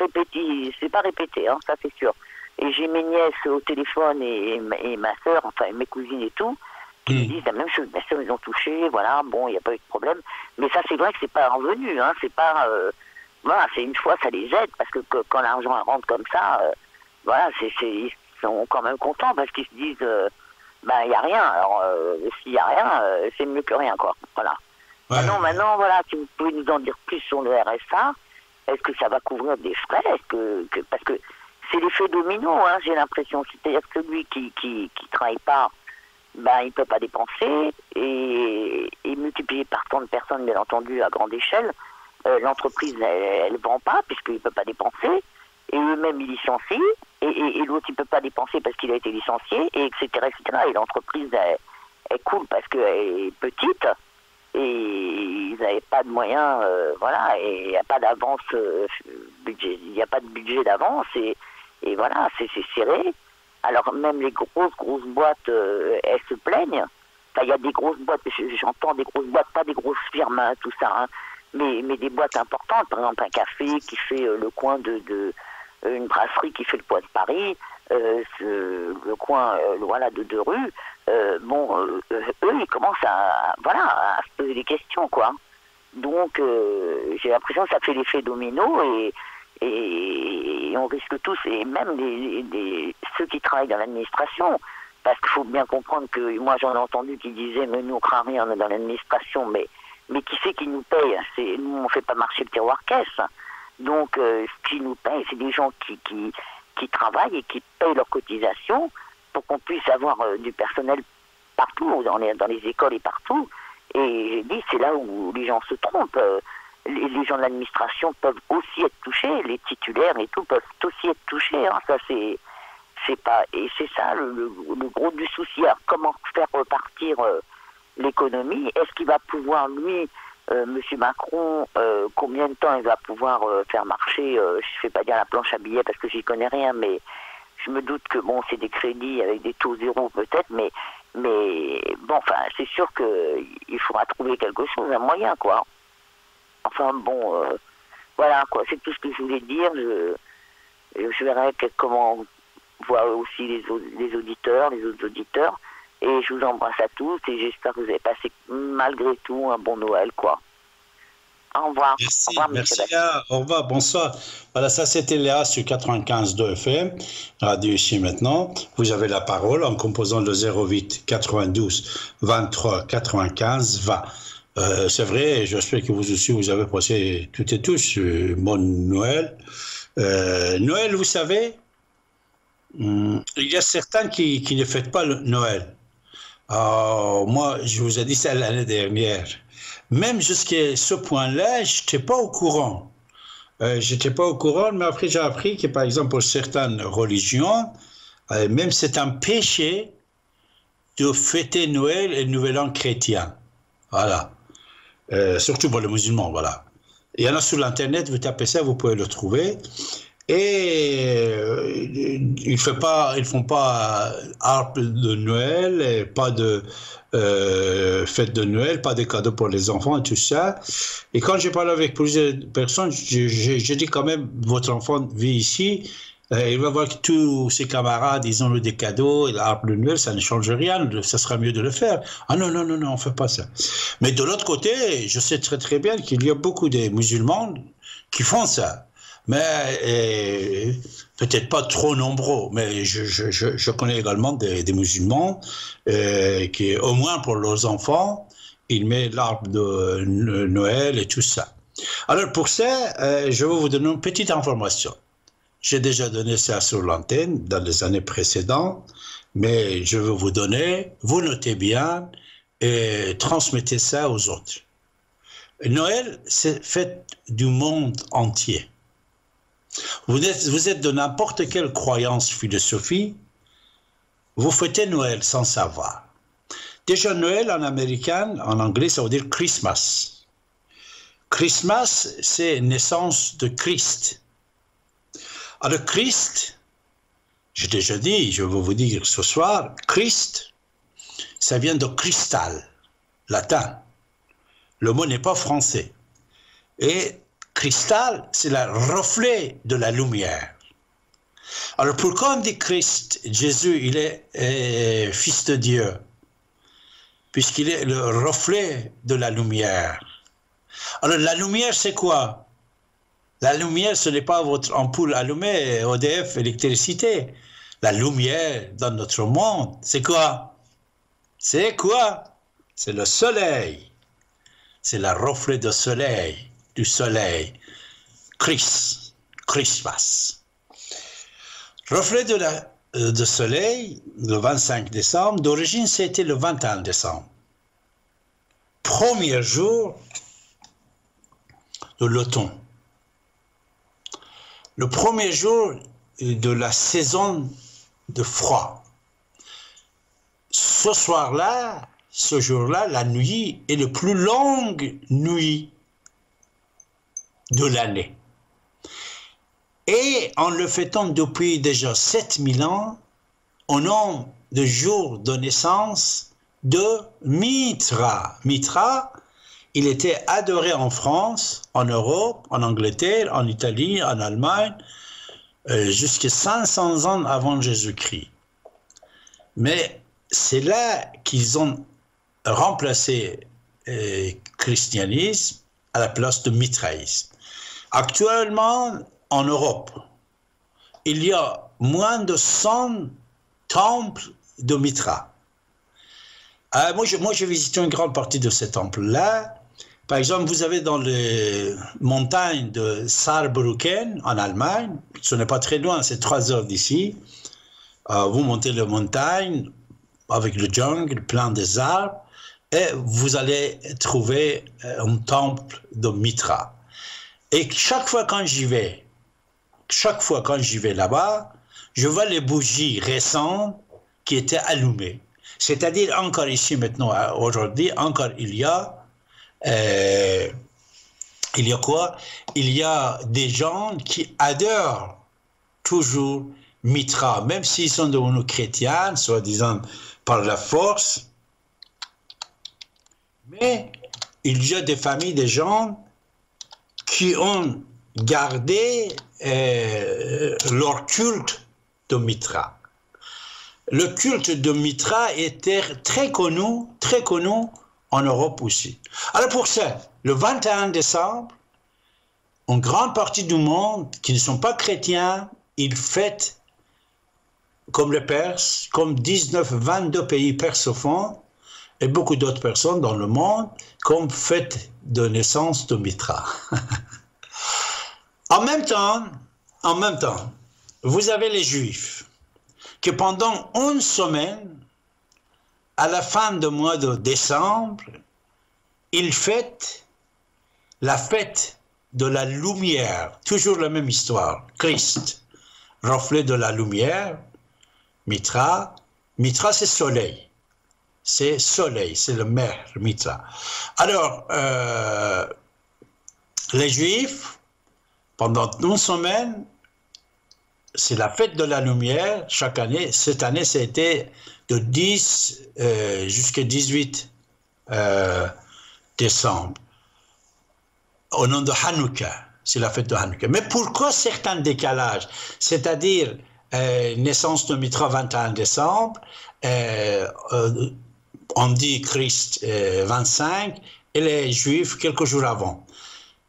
répété, hein, ça c'est sûr. Et j'ai mes nièces au téléphone et ma soeur, enfin mes cousines et tout, qui me disent la même chose. Bien sûr, ils ont touché, voilà, bon, il n'y a pas eu de problème. Mais ça, c'est vrai que c'est pas revenu, hein, c'est pas... voilà, c'est une fois, ça les aide, parce que quand l'argent rentre comme ça, voilà, ils sont quand même contents, parce qu'ils se disent, il n'y a rien. Alors, s'il n'y a rien, c'est mieux que rien, quoi. Voilà. Ouais. Maintenant, voilà, si vous pouvez nous en dire plus sur le RSA, est-ce que ça va couvrir des frais? Parce que c'est l'effet domino, hein, j'ai l'impression. C'est-à-dire que celui qui travaille pas, il peut pas dépenser, et multiplié par tant de personnes, bien entendu, à grande échelle, l'entreprise, elle vend pas, puisqu'il peut pas dépenser, et eux-mêmes, ils licencient, et l'autre, il peut pas dépenser parce qu'il a été licencié, et etc., etc. Et l'entreprise, elle coule parce qu'elle est petite, et ils n'avaient pas de moyens, voilà, et il n'y a pas d'avance budget, il n'y a pas de budget d'avance, et voilà, c'est serré. Alors même les grosses boîtes, elles se plaignent. Enfin, il y a des grosses boîtes, j'entends des grosses boîtes, pas des grosses firmes, hein, tout ça, hein, mais des boîtes importantes, par exemple un café qui fait le coin de une brasserie qui fait le coin de Paris, le coin voilà, de 2 rues, eux, ils commencent à se poser des questions, quoi. Donc, j'ai l'impression que ça fait l'effet domino, et on risque tous, et même ceux qui travaillent dans l'administration, parce qu'il faut bien comprendre que, moi j'en ai entendu qui disaient, mais nous on craint rien, on est dans l'administration, mais qui c'est qui nous paye? Nous on fait pas marcher le tiroir caisse. Donc, ce qui nous paye, c'est des gens qui travaillent et qui payent leurs cotisations pour qu'on puisse avoir du personnel partout, dans les écoles et partout. Et j'ai dit, c'est là où les gens se trompent. Les gens de l'administration peuvent aussi être touchés, les titulaires et tout peuvent aussi être touchés. Hein. Ça, c'est pas... Et c'est ça le gros du souci. Alors, comment faire repartir l'économie? Est-ce qu'il va pouvoir, lui... Monsieur Macron, combien de temps il va pouvoir faire marcher, je ne fais pas dire la planche à billets parce que j'y connais rien, mais je me doute que bon, c'est des crédits avec des taux zéro peut-être, mais bon, enfin, c'est sûr qu'il faudra trouver quelque chose, un moyen, quoi. Enfin bon, voilà, quoi, c'est tout ce que je voulais dire. Je verrai comment voient aussi les auditeurs, les autres auditeurs. Et je vous embrasse à tous et j'espère que vous avez passé malgré tout un bon Noël, quoi. Au revoir. Merci, au revoir, merci Léa. Au revoir, bonsoir. Voilà, ça c'était Léa sur 95.2 FM, radio ici maintenant. Vous avez la parole en composant le 08 92 23 95 20. C'est vrai, j'espère que vous aussi vous avez passé toutes et tous bon Noël. Noël, vous savez, il y a certains qui ne fêtent pas le Noël. Moi, je vous ai dit ça l'année dernière. Même jusqu'à ce point-là, je n'étais pas au courant. Mais après j'ai appris que, par exemple, pour certaines religions, même c'est un péché de fêter Noël et le Nouvel An chrétien. Voilà. Surtout pour les musulmans, voilà. Il y en a sur l'Internet, vous tapez ça, vous pouvez le trouver. Et ils font pas arbre de Noël, et pas de fête de Noël, pas de cadeaux pour les enfants et tout ça. Et quand j'ai parlé avec plusieurs personnes, j'ai dit quand même, votre enfant vit ici, il va voir que tous ses camarades, ils ont eu des cadeaux, et l'arbre de Noël, ça ne change rien, ça sera mieux de le faire. Ah non, on ne fait pas ça. Mais de l'autre côté, je sais très très bien qu'il y a beaucoup de musulmans qui font ça. mais peut-être pas trop nombreux, mais je connais également des musulmans qui, au moins pour leurs enfants, ils mettent l'arbre de Noël et tout ça. Alors pour ça, je vais vous donner une petite information. J'ai déjà donné ça sur l'antenne dans les années précédentes, mais je vais vous donner, vous notez bien et transmettez ça aux autres. Noël, c'est fête du monde entier. Vous êtes de n'importe quelle croyance, philosophie, vous fêtez Noël sans savoir. Déjà, Noël en américain, en anglais, ça veut dire Christmas. Christmas, c'est naissance de Christ. Alors, Christ, j'ai déjà dit, je vais vous dire ce soir, Christ, ça vient de cristal, latin. Le mot n'est pas français. Et cristal, c'est le reflet de la lumière. Alors pourquoi on dit Christ? Jésus, il est fils de Dieu, puisqu'il est le reflet de la lumière. Alors la lumière, c'est quoi? La lumière, ce n'est pas votre ampoule allumée, EDF, électricité. La lumière dans notre monde, c'est quoi? C'est quoi? C'est le soleil. C'est le reflet du soleil. Christmas. Reflet de soleil, le 25 décembre, d'origine c'était le 21 décembre. Premier jour de l'automne. Le premier jour de la saison de froid. Ce soir-là, ce jour-là, la nuit est la plus longue nuit de l'année. Et en le fêtant depuis déjà 7000 ans, au nom du jour de naissance de Mitra. Mitra, il était adoré en France, en Europe, en Angleterre, en Italie, en Allemagne, jusqu'à 500 ans avant Jésus-Christ. Mais c'est là qu'ils ont remplacé le christianisme à la place de mitraïsme. Actuellement, en Europe, il y a moins de 100 temples de Mitra. Moi, j'ai visité une grande partie de ces temples-là. Par exemple, vous avez dans les montagnes de Saarbrücken, en Allemagne, ce n'est pas très loin, c'est 3 heures d'ici. Vous montez les montagnes avec le jungle, plein des arbres, et vous allez trouver un temple de Mitra. Et chaque fois quand j'y vais là-bas, je vois les bougies récentes qui étaient allumées. C'est-à-dire encore ici maintenant, aujourd'hui, encore il y a quoi? Il y a des gens qui adorent toujours Mitra, même s'ils sont devenus chrétiens, soi-disant par la force. Mais il y a des familles, des gens qui ont gardé leur culte de Mitra. Le culte de Mitra était très connu en Europe aussi. Alors pour ça, le 21 décembre, une grande partie du monde qui ne sont pas chrétiens, ils fêtent comme les Perses, comme 22 pays persophones et beaucoup d'autres personnes dans le monde, comme fête de naissance de Mitra. En même temps, vous avez les Juifs qui pendant une semaine, à la fin du mois de décembre, ils fêtent la fête de la lumière. Toujours la même histoire. Christ, reflet de la lumière. Mitra, c'est soleil. C'est soleil, c'est le mer, Mitra. Alors, les Juifs, pendant une semaine, c'est la fête de la lumière chaque année. Cette année, c'était de 10 jusqu'à 18 décembre. Au nom de Hanouka, c'est la fête de Hanouka. Mais pourquoi certains décalages? C'est-à-dire, naissance de Mitra 21 décembre, on dit Christ 25, et les Juifs quelques jours avant.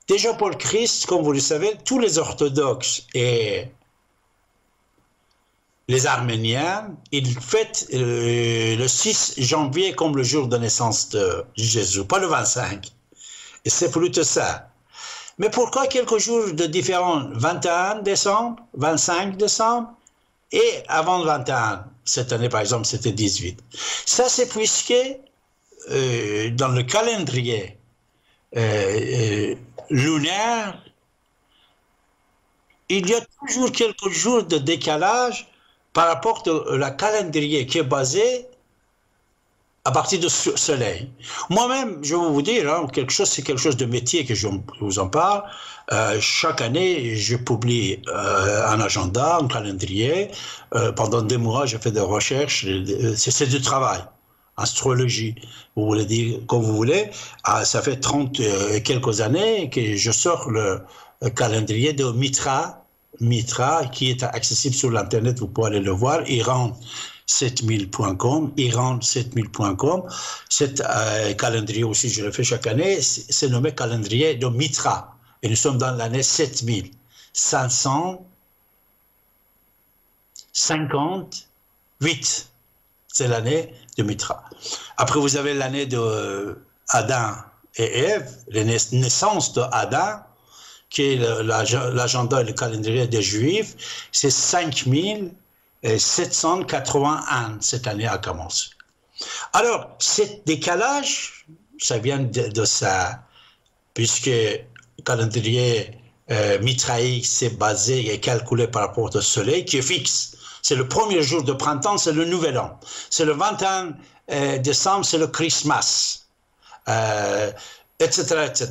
Déjà pour le Christ, comme vous le savez, tous les orthodoxes et les Arméniens, ils fêtent le 6 janvier comme le jour de naissance de Jésus, pas le 25. Et c'est plutôt ça. Mais pourquoi quelques jours de différence? 21 décembre, 25 décembre, et avant le 21, cette année par exemple, c'était 18. Ça, c'est puisque dans le calendrier lunaire, il y a toujours quelques jours de décalage par rapport à la calendrier qui est basé à partir du soleil. Moi-même, je vais vous dire, hein, c'est quelque chose de métier que je vous en parle. Chaque année, je publie un agenda, un calendrier. Pendant 2 mois, je fais des recherches. C'est du travail. Astrologie, vous voulez dire comme vous voulez. Ça fait 30 et quelques années que je sors le calendrier de Mitra, qui est accessible sur l'internet, vous pouvez aller le voir, iran7000.com, iran7000.com. Cet calendrier aussi, je le fais chaque année, c'est nommé calendrier de Mitra. Et nous sommes dans l'année 7558. C'est l'année de Mitra. Après, vous avez l'année de Adam et Ève, la naissance de Adam, qui est l'agenda et le calendrier des Juifs, c'est 5781, cette année a commencé. Alors, ce décalage, ça vient de ça, puisque le calendrier mitraïque, c'est basé et calculé par rapport au soleil, qui est fixe. C'est le premier jour de printemps, c'est le nouvel an. C'est le 21 décembre, c'est le Christmas, etc., etc.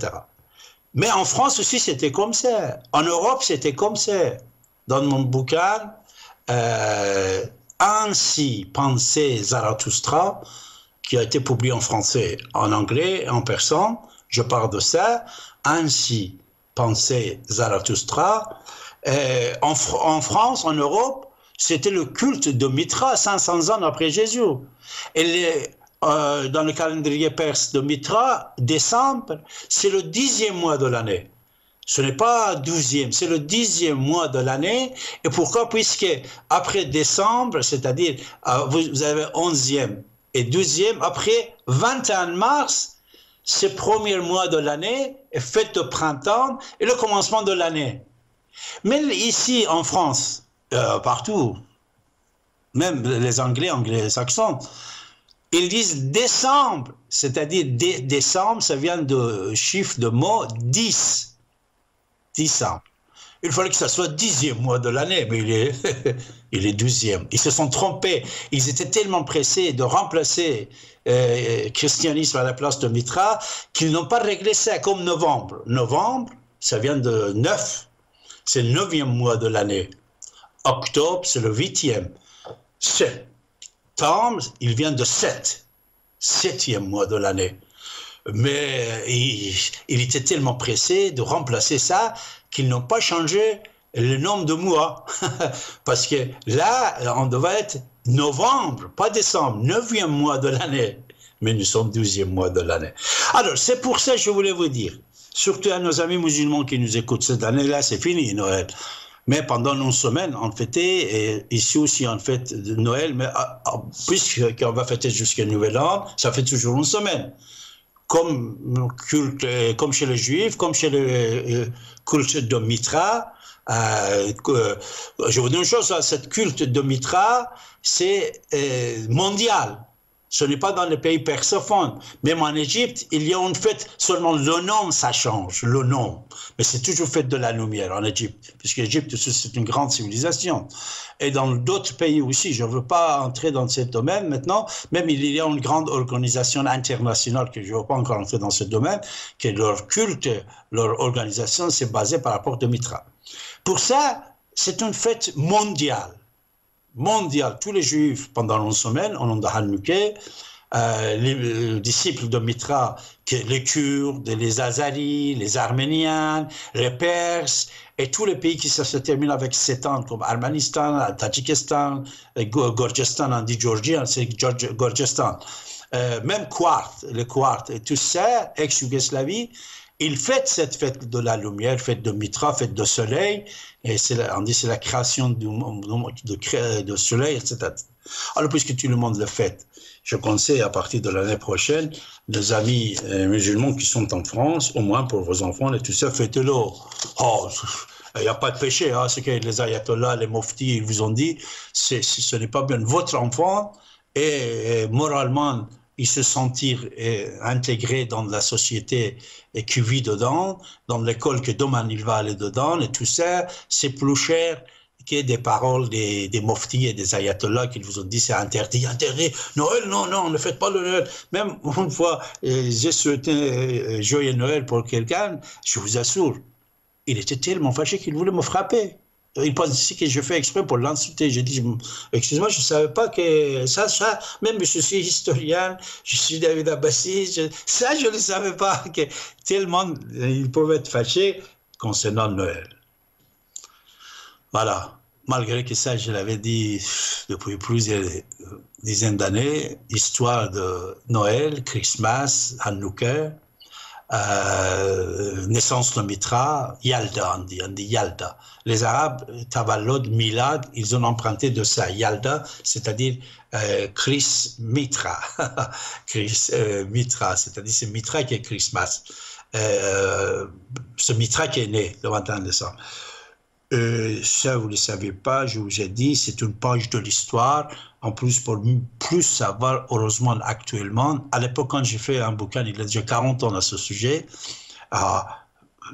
Mais en France aussi, c'était comme ça. En Europe, c'était comme ça. Dans mon bouquin, Ainsi pensait Zarathustra, qui a été publié en français, en anglais, en persan, je parle de ça. Ainsi pensait Zarathustra. En France, en Europe, c'était le culte de Mitra 500 ans après Jésus. Et dans le calendrier perse de Mitra, décembre, c'est le 10e mois de l'année. Ce n'est pas 12e, c'est le 10e mois de l'année. Et pourquoi? Puisque après décembre, c'est-à-dire vous avez 11e et 12e, après 21 mars, c'est le premier mois de l'année, fête de printemps et le commencement de l'année. Mais ici en France, partout, même les Anglais, anglo-saxons, ils disent décembre, c'est-à-dire décembre, ça vient de chiffre de mot 10. Décembre. Il fallait que ça soit 10e mois de l'année, mais il est 12e. Ils se sont trompés. Ils étaient tellement pressés de remplacer christianisme à la place de Mitra qu'ils n'ont pas réglé ça comme novembre. Novembre, ça vient de 9. C'est le 9e mois de l'année. Octobre, c'est le 8e. Septembre, il vient de 7. 7e mois de l'année. Mais il était tellement pressé de remplacer ça qu'ils n'ont pas changé le nombre de mois. Parce que là, on devait être novembre, pas décembre, 9e mois de l'année. Mais nous sommes 12e mois de l'année. Alors, c'est pour ça que je voulais vous dire, surtout à nos amis musulmans qui nous écoutent, cette année-là, c'est fini, Noël. Mais pendant une semaine, on fêtait, et ici aussi on fête Noël, mais puisqu'on va fêter jusqu'à Nouvel An, ça fait toujours une semaine. Comme chez les Juifs, comme chez le culte de Mitra. Je vous dis une chose, cette culte de Mitra, c'est mondial. Ce n'est pas dans les pays persophones. Même en Égypte, il y a une fête, seulement le nom, ça change, le nom. Mais c'est toujours fête de la lumière en Égypte, puisque l'Égypte, c'est une grande civilisation. Et dans d'autres pays aussi, je ne veux pas entrer dans ce domaine maintenant, même il y a une grande organisation internationale, que je ne veux pas encore entrer dans ce domaine, que leur culte, leur organisation, c'est basé par rapport à Mitra. Pour ça, c'est une fête mondiale. Mondial, tous les Juifs, pendant une semaine, au nom de Hanouké, les disciples de Mitra, les Kurdes, les Azaris, les Arméniens, les Perses, et tous les pays qui se terminent avec 7 ans, comme Arménistan, Tadjikistan, Gorgestan, on dit Georgie, c'est Gorgestan. Même Quart, les Quart, et tout ça, ex-Yougoslavie, Il fête cette fête de la lumière, fête de Mitra, fête de soleil, et on dit c'est la création de soleil, etc. Alors, puisque tout le monde le fête, je conseille à partir de l'année prochaine, les amis musulmans qui sont en France, au moins pour vos enfants et tout ça, faites-le. Oh, il n'y a pas de péché, hein, ce que les ayatollahs, les muftis, ils vous ont dit, ce n'est pas bien. Votre enfant est moralement, il se sentir intégré dans la société et qui vit dedans, dans l'école que demain il va aller dedans, et tout ça, c'est plus cher que des paroles des muftis et des ayatollahs qui vous ont dit c'est interdit, Noël, non, ne faites pas le Noël. Même une fois, j'ai souhaité joyeux Noël pour quelqu'un, je vous assure, il était tellement fâché qu'il voulait me frapper. Il pensait que je fais exprès pour l'insulter. J'ai dit, excuse-moi, je ne savais pas que ça, même je suis historien, je suis David Abbassi, ça je ne le savais pas, que tellement il pouvait être fâché concernant Noël. Voilà, malgré que ça, je l'avais dit depuis plusieurs dizaines d'années, histoire de Noël, Christmas, Hanouka, naissance de Mitra, Yalda, on dit Yalda. Les Arabes, Tavallod, Milad, ils ont emprunté de ça, Yalda, c'est-à-dire Chris Mitra. Mitra, c'est-à-dire c'est Mitra qui est Christmas. Ce Mitra qui est né le 21 décembre. Ça, vous ne le savez pas, je vous ai dit, c'est une page de l'histoire. En plus, pour plus savoir, heureusement, actuellement, à l'époque, quand j'ai fait un bouquin, il y a déjà 40 ans à ce sujet,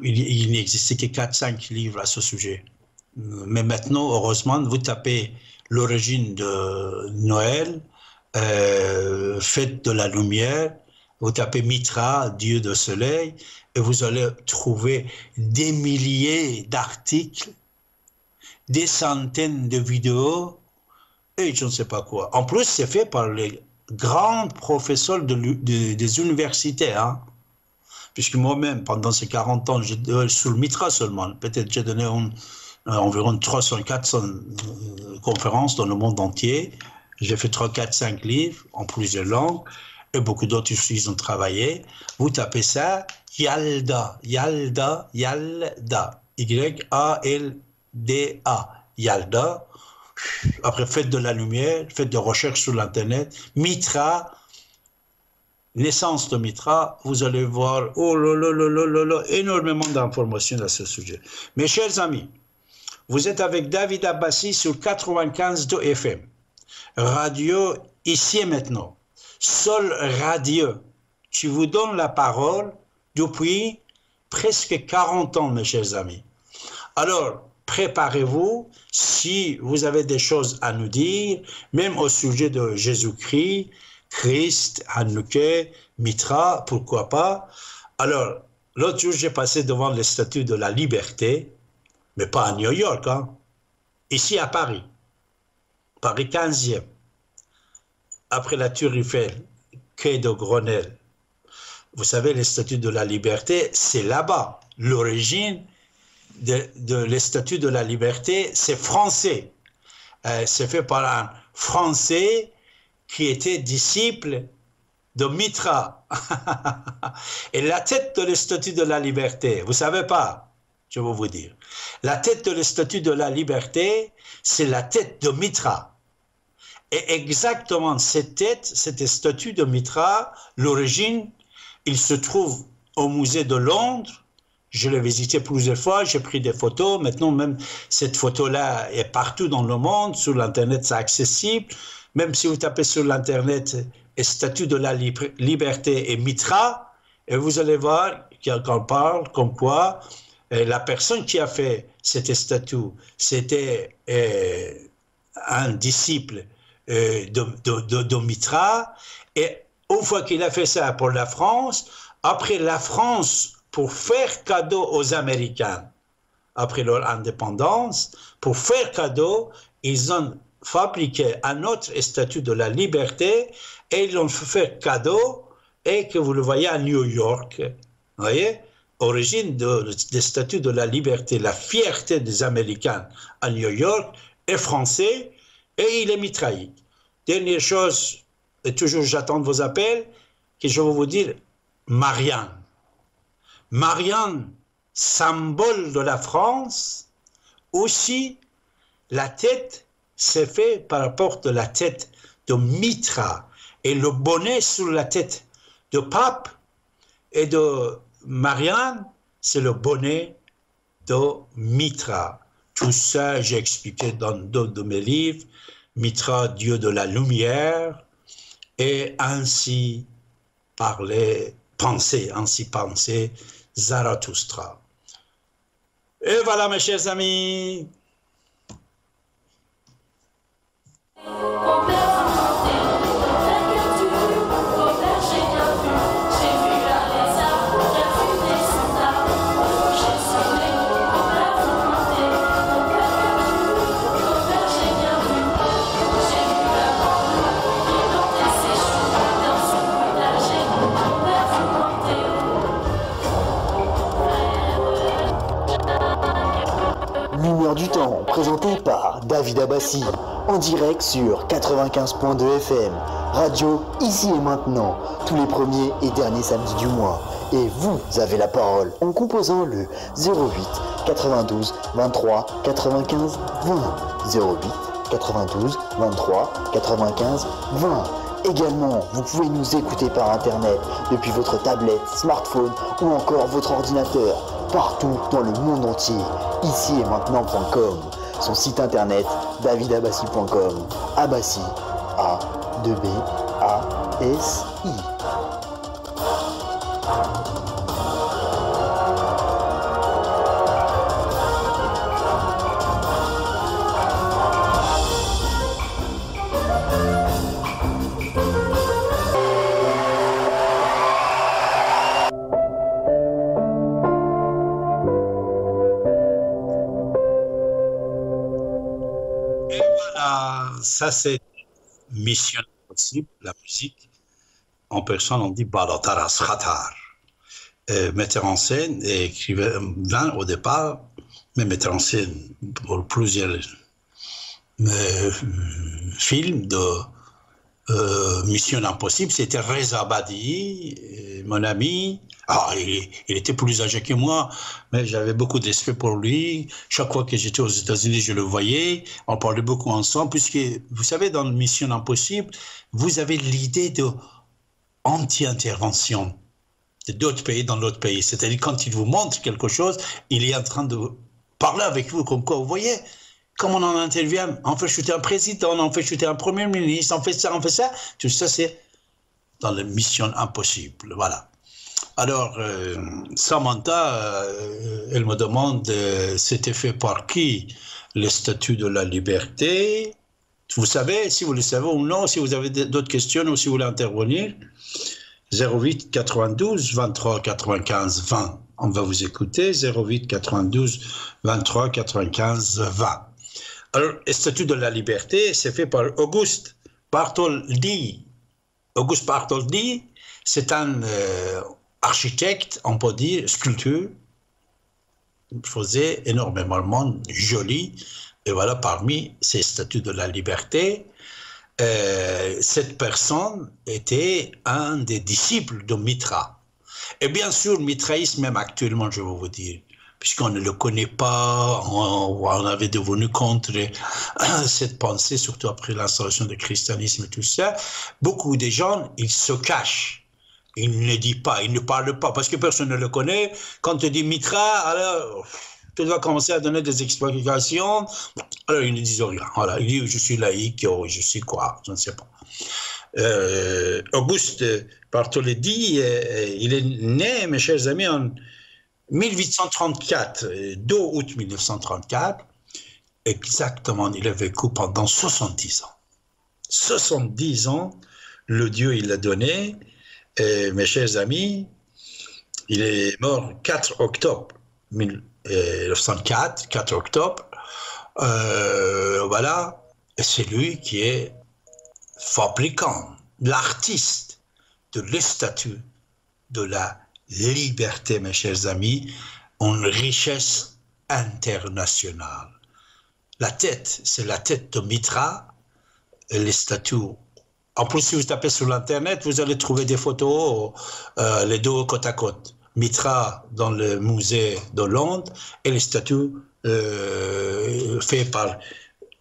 il n'existait que 4-5 livres à ce sujet. Mais maintenant, heureusement, vous tapez l'origine de Noël, fête de la lumière, vous tapez Mitra, dieu de soleil, et vous allez trouver des milliers d'articles, des centaines de vidéos, et je ne sais pas quoi. En plus, c'est fait par les grands professeurs des universités. Hein. Puisque moi-même, pendant ces 40 ans, j'étais sous le Mitra seulement. Peut-être j'ai donné environ 300-400 conférences dans le monde entier. J'ai fait 3, 4, 5 livres en plusieurs langues. Et beaucoup d'autres ils ont travaillé. Vous tapez ça, Yalda, Yalda, Yalda. Y-A-L-D-A. Yalda. Après, faites de la lumière, faites de recherches sur l'Internet. Mitra, naissance de Mitra, vous allez voir énormément d'informations à ce sujet. Mes chers amis, vous êtes avec David Abbassi sur 95.2 FM. Radio ici et maintenant. Sol Radio. Je vous donne la parole depuis presque 40 ans, mes chers amis. Alors, préparez-vous, si vous avez des choses à nous dire, même au sujet de Jésus-Christ, Christ, Hanouka, Mitra, pourquoi pas. Alors, l'autre jour, j'ai passé devant les statues de la liberté, mais pas à New York, hein, ici à Paris, Paris 15e, après la Tour Eiffel, quai de Grenelle. Vous savez, les statues de la liberté, c'est là-bas. L'origine de les statues de la liberté, c'est français. C'est fait par un Français qui était disciple de Mitra. Et la tête de la statue de la liberté, vous savez pas, je vais vous dire. La tête de la statue de la liberté, c'est la tête de Mitra. Et exactement cette tête, cette statue de Mitra, l'origine, il se trouve au musée de Londres. Je l'ai visité plusieurs fois, j'ai pris des photos. Maintenant, même cette photo-là est partout dans le monde. Sur l'Internet, c'est accessible. Même si vous tapez sur l'Internet « Statue de la liberté » et Mitra, et vous allez voir qu'on parle comme quoi la personne qui a fait cette statue, c'était un disciple de Mitra. Et une fois qu'il a fait ça pour la France, après la France, pour faire cadeau aux Américains, après leur indépendance, pour faire cadeau, ils ont fabriqué un autre statue de la liberté et ils l'ont fait cadeau et que vous le voyez à New York. Vous voyez? Origine des statues de la liberté, la fierté des Américains à New York est français et il est mitraillé. Dernière chose, et toujours j'attends vos appels, que je vais vous dire, Marianne. Marianne, symbole de la France, aussi la tête, c'est fait par rapport de la tête de Mitra. Et le bonnet sur la tête de Pape et de Marianne, c'est le bonnet de Mitra. Tout ça, j'ai expliqué dans deux de mes livres. Mitra, dieu de la lumière, et ainsi pensait Zarathustra. Et voilà, mes chers amis. Lumière du temps, présenté par David Abbassi, en direct sur 95.2 FM, radio ici et maintenant, tous les premiers et derniers samedis du mois. Et vous avez la parole en composant le 08 92 23 95 20. 08 92 23 95 20. Également, vous pouvez nous écouter par internet depuis votre tablette, smartphone ou encore votre ordinateur, partout dans le monde entier, ici et maintenant.com. Son site internet, davidabassi.com. Abbassi, A-2-B-A-S-I. Ça, c'est Mission Impossible, la musique. En personne, on dit Balataras Khatar. Metteur en scène et écrivain au départ, mais metteur en scène pour plusieurs films de Mission Impossible, c'était Reza Badi, mon ami. Il était plus âgé que moi, mais j'avais beaucoup de respect pour lui. Chaque fois que j'étais aux États-Unis, je le voyais. On parlait beaucoup ensemble, puisque, vous savez, dans Mission Impossible, vous avez l'idée de anti-intervention d'autres pays dans l'autre pays. C'est-à-dire, quand il vous montre quelque chose, il est en train de parler avec vous, comme quoi, vous voyez, comme on en intervient, on fait chuter un président, on fait chuter un premier ministre, on fait ça. Tout ça, c'est dans la Mission Impossible. Voilà. Alors, Samantha, elle me demande, c'était fait par qui le statut de la liberté? Vous savez, si vous le savez ou non, si vous avez d'autres questions ou si vous voulez intervenir, 08 92 23 95 20. On va vous écouter, 08 92 23 95 20. Alors, le statut de la liberté, c'est fait par Auguste Bartholdi. Auguste Bartholdi, c'est un architecte, on peut dire, sculpteur. Il faisait énormément joli. Et voilà, parmi ces statues de la liberté, cette personne était un des disciples de Mitra. Et bien sûr, mitraïsme, même actuellement, je vais vous dire, puisqu'on ne le connaît pas, on avait devenu contre cette pensée, surtout après l'instauration du christianisme et tout ça. Beaucoup de gens, ils se cachent. Ils ne disent pas, ils ne parlent pas, parce que personne ne le connaît. Quand tu dis Mitra, alors tu vas commencer à donner des explications. Alors ils ne disent rien. Voilà, ils disent je suis laïque, je suis quoi, je ne sais pas. Auguste Bartholdi, il est né, mes chers amis, en 1834, 2 août 1934. Exactement, il a vécu pendant 70 ans. 70 ans, le Dieu, il l'a donné. Et, mes chers amis, il est mort 4 octobre 1904, 4 octobre. Voilà, et c'est lui qui est fabricant, l'artiste de la statue de la liberté, mes chers amis, une richesse internationale. La tête, c'est la tête de Mitra, et les statues. En plus, si vous tapez sur l'Internet, vous allez trouver des photos, les deux côte à côte. Mitra dans le musée de Londres et les statues faites par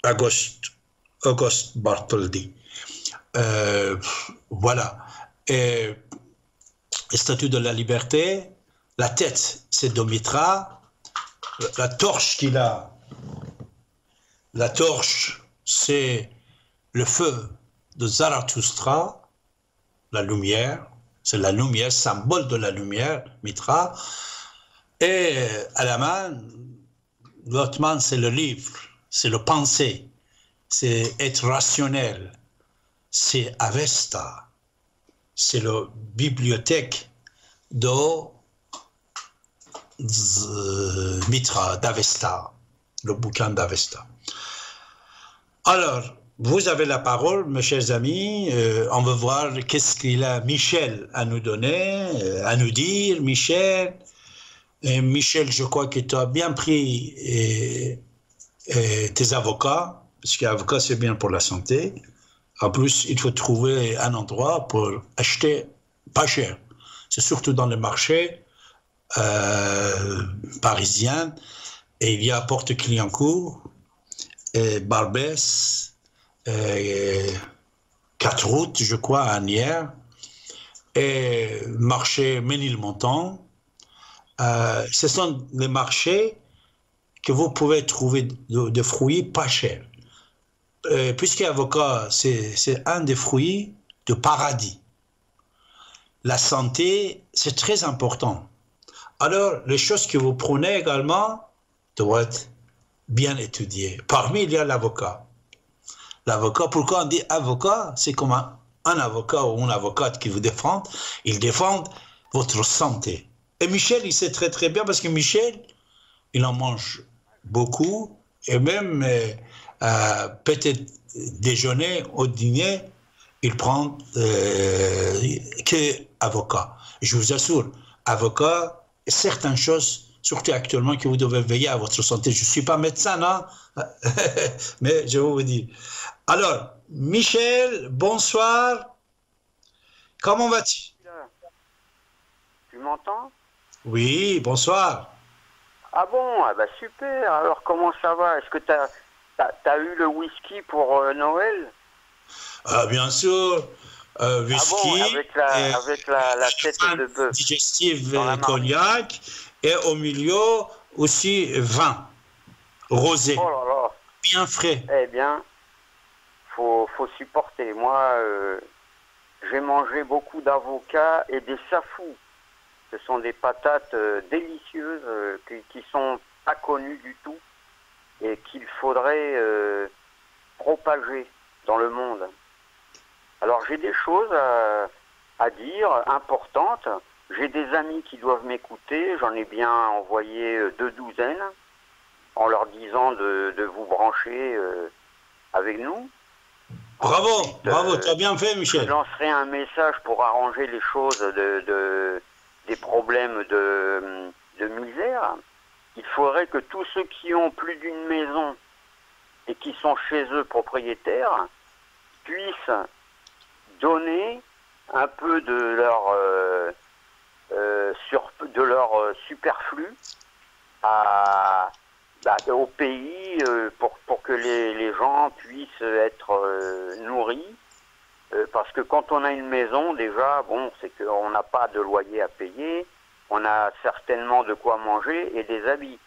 Auguste Bartholdi. Voilà. Et les statues de la liberté, la tête, c'est de Mitra. La torche qu'il a, la torche, c'est le feu de Zarathustra, la lumière, c'est la lumière, symbole de la lumière, Mitra. Et à la main, l'autre main, c'est le livre, c'est le penser, c'est être rationnel, c'est Avesta, c'est la bibliothèque de Mitra, d'Avesta, le bouquin d'Avesta. Alors, vous avez la parole, mes chers amis. On va voir qu'est-ce qu'il a Michel à nous donner, à nous dire. Michel, Michel, je crois que tu as bien pris tes avocats, parce qu'avocat, c'est bien pour la santé. En plus, il faut trouver un endroit pour acheter pas cher. C'est surtout dans les marchés parisiens. Et il y a Porte-Clignancourt, et Barbès, 4 routes, je crois, à Nières, et marché Ménilmontant. Ce sont les marchés que vous pouvez trouver de fruits pas chers. Puisqu'avocat, c'est un des fruits de paradis. La santé, c'est très important. Alors, les choses que vous prenez également doivent être bien étudiées. Parmi, il y a l'avocat. L'avocat, pourquoi on dit avocat? C'est comme un avocat ou une avocate qui vous défend. Ils défendent votre santé. Et Michel, il sait très très bien parce que Michel, il en mange beaucoup et même peut-être déjeuner au dîner, il prend que avocat. Je vous assure, avocat, certaines choses, surtout actuellement, que vous devez veiller à votre santé. Je ne suis pas médecin, non? Mais je vais vous dire. Alors, Michel, bonsoir. Comment vas-tu? Tu m'entends? Oui, bonsoir. Ah bon, ah bah super. Alors comment ça va? Est-ce que t'as eu le whisky pour Noël? Bien sûr. Whisky. Ah bon, avec la tête de bœuf. Digestive cognac. Et au milieu aussi vin rosé. Oh là là. Bien frais. Eh bien, faut supporter. Moi, j'ai mangé beaucoup d'avocats et des safous. Ce sont des patates délicieuses qui sont pas connues du tout et qu'il faudrait propager dans le monde. Alors j'ai des choses à dire importantes. J'ai des amis qui doivent m'écouter. J'en ai bien envoyé 2 douzaines en leur disant de vous brancher avec nous. Bravo, Ensuite, bravo, tu as bien fait, Michel. Je lancerai un message pour arranger les choses des problèmes de misère. Il faudrait que tous ceux qui ont plus d'une maison et qui sont chez eux propriétaires puissent donner un peu de leur superflu au pays pour que les gens puissent être nourris. Parce que quand on a une maison, déjà, bon, c'est qu'on n'a pas de loyer à payer, on a certainement de quoi manger et des habits.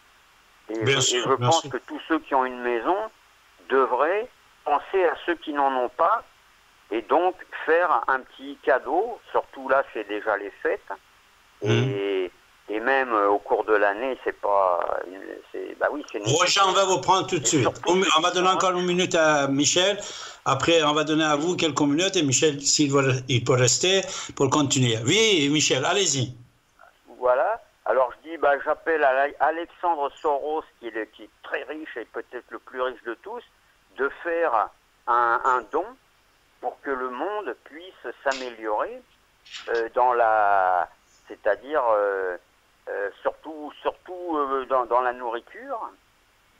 Et je pense que tous ceux qui ont une maison devraient penser à ceux qui n'en ont pas et donc faire un petit cadeau, surtout là c'est déjà les fêtes, et même au cours de l'année, c'est pas... Roger, on va vous prendre tout de suite. On va donner encore une minute à Michel. Après, on va donner à vous quelques minutes. Et Michel, il peut rester pour continuer. Oui, Michel, allez-y. Voilà. Alors, je dis, j'appelle Alexandre Soros, qui est très riche et peut-être le plus riche de tous, de faire un don pour que le monde puisse s'améliorer c'est-à-dire... surtout dans la nourriture,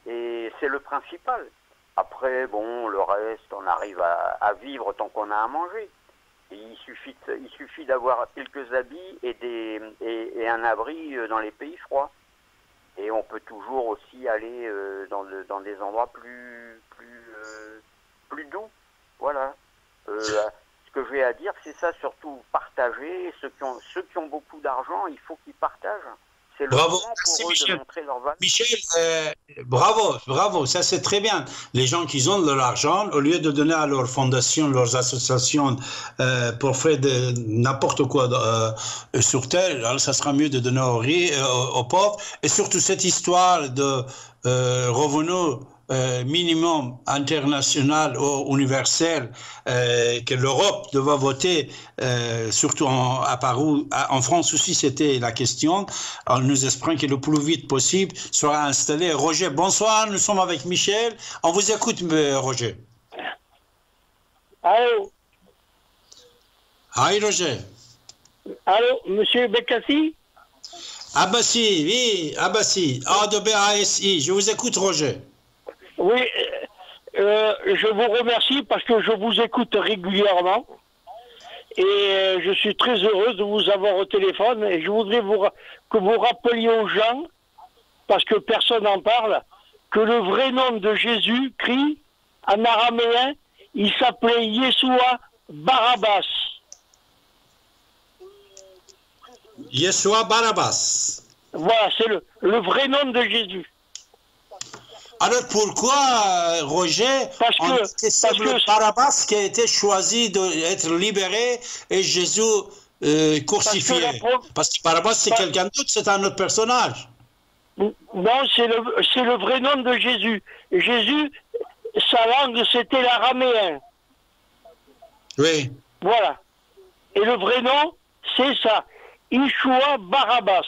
et c'est le principal. Après, bon, le reste, on arrive à vivre tant qu'on a à manger. Il suffit d'avoir quelques habits et un abri dans les pays froids. Et on peut toujours aussi aller dans des endroits plus doux. Voilà. Ce que j'ai à dire, c'est ça, surtout partager. Ceux qui ont beaucoup d'argent, il faut qu'ils partagent. C'est le moment pour eux de montrer leur valeur. Michel, bravo, ça c'est très bien. Les gens qui ont de l'argent, au lieu de donner à leurs fondations, leurs associations pour faire n'importe quoi sur Terre, alors ça sera mieux de donner aux pauvres. Et surtout cette histoire de revenus minimum international ou universel que l'Europe devait voter, surtout en France aussi c'était la question. Alors, nous espérons que le plus vite possible sera installé. Roger, bonsoir, nous sommes avec Michel. On vous écoute, Roger. Allô. Hi, Roger. Allô, monsieur Bekassi? Abassi, oui, Abassi. A de B-A-S-I. Je vous écoute, Roger. Oui, je vous remercie parce que je vous écoute régulièrement et je suis très heureux de vous avoir au téléphone et je voudrais que vous rappeliez aux gens, parce que personne n'en parle, que le vrai nom de Jésus-Christ, en araméen, il s'appelait Yeshua Barabbas. Yeshua Barabbas. Voilà, c'est le vrai nom de Jésus. Alors pourquoi, Roger, c'est le Barabbas qui a été choisi d'être libéré et Jésus crucifié? Parce que Barabbas c'est quelqu'un d'autre, c'est un autre personnage. Non, c'est le vrai nom de Jésus. Jésus, sa langue c'était l'araméen. Oui. Voilà. Et le vrai nom, c'est ça. Yeshua Barabbas.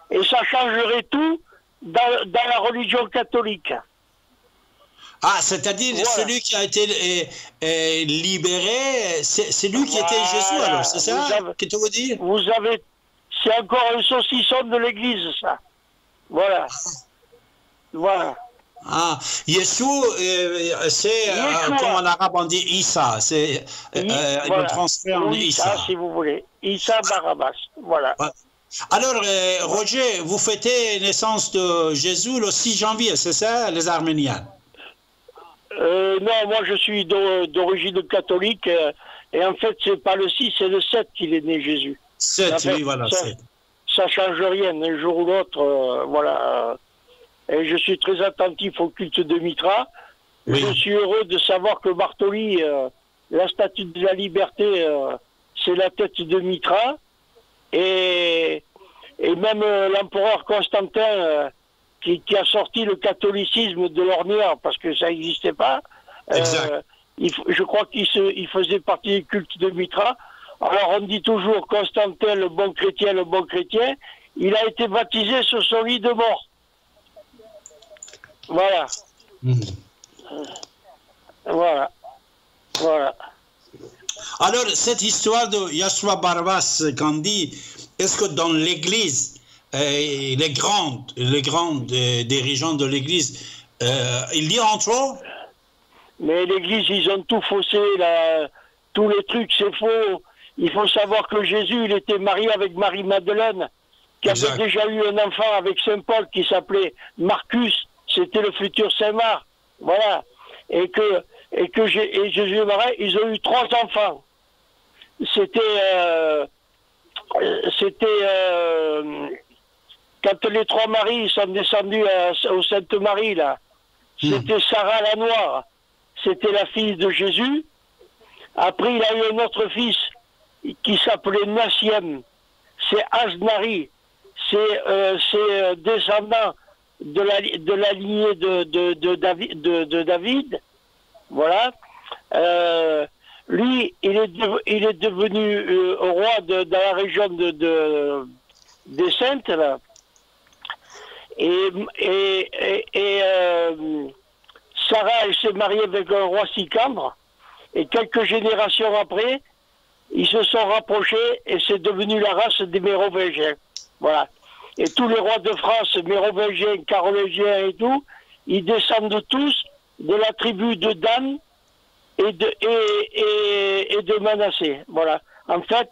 Et ça changerait tout dans la religion catholique. Ah, c'est-à-dire voilà. Celui qui a été libéré, c'est lui qui était Jésus alors, c'est ça que tu veux dire? C'est encore un saucisson de l'église, ça. Voilà. Voilà. Ah, Yeshua, c'est comme en arabe on dit Issa, c'est voilà. le transfert en Issa. Si vous voulez. Issa Barabbas, voilà. Alors, Roger, vous fêtez la naissance de Jésus le 6 janvier, c'est ça, les Arméniens? Non, moi je suis d'origine catholique, et en fait, c'est pas le 6, c'est le 7 qu'il est né, Jésus. 7, oui, voilà, 7. Ça change rien, un jour ou l'autre, voilà. Et je suis très attentif au culte de Mitra. Oui. Je suis heureux de savoir que Bartoli, la statue de la liberté, c'est la tête de Mitra. Et même l'empereur Constantin, qui a sorti le catholicisme de l'ornière, parce que ça n'existait pas, je crois qu'il faisait partie du culte de Mitra. Alors on dit toujours Constantin, le bon chrétien, il a été baptisé sur son lit de mort. Voilà. Voilà. Voilà. Alors, cette histoire de Yeshua Barabbas qu'on dit, est-ce que dans l'Église, les grands dirigeants de l'Église, ils disent entre eux? Mais l'Église, ils ont tout faussé, tous les trucs, c'est faux. Il faut savoir que Jésus, il était marié avec Marie-Madeleine, qui avait déjà eu un enfant avec Saint Paul qui s'appelait Marcus. C'était le futur Saint-Marc. Voilà. Et Jésus et Marie, ils ont eu 3 enfants. C'était quand les 3 maris sont descendus au Sainte-Marie, là. C'était Sarah la Noire. C'était la fille de Jésus. Après, il a eu un autre fils qui s'appelait Nassiem. C'est Asnari. C'est descendant de la lignée de David. Voilà. Lui, il est devenu roi dans la région des Saintes, là. Et Sarah, elle s'est mariée avec un roi Sicambre. Et quelques générations après, ils se sont rapprochés et c'est devenu la race des Mérovingiens. Voilà. Et tous les rois de France, Mérovingiens, Carolingiens et tout, ils descendent tous de la tribu de Dan et de Manassé. Voilà. En fait,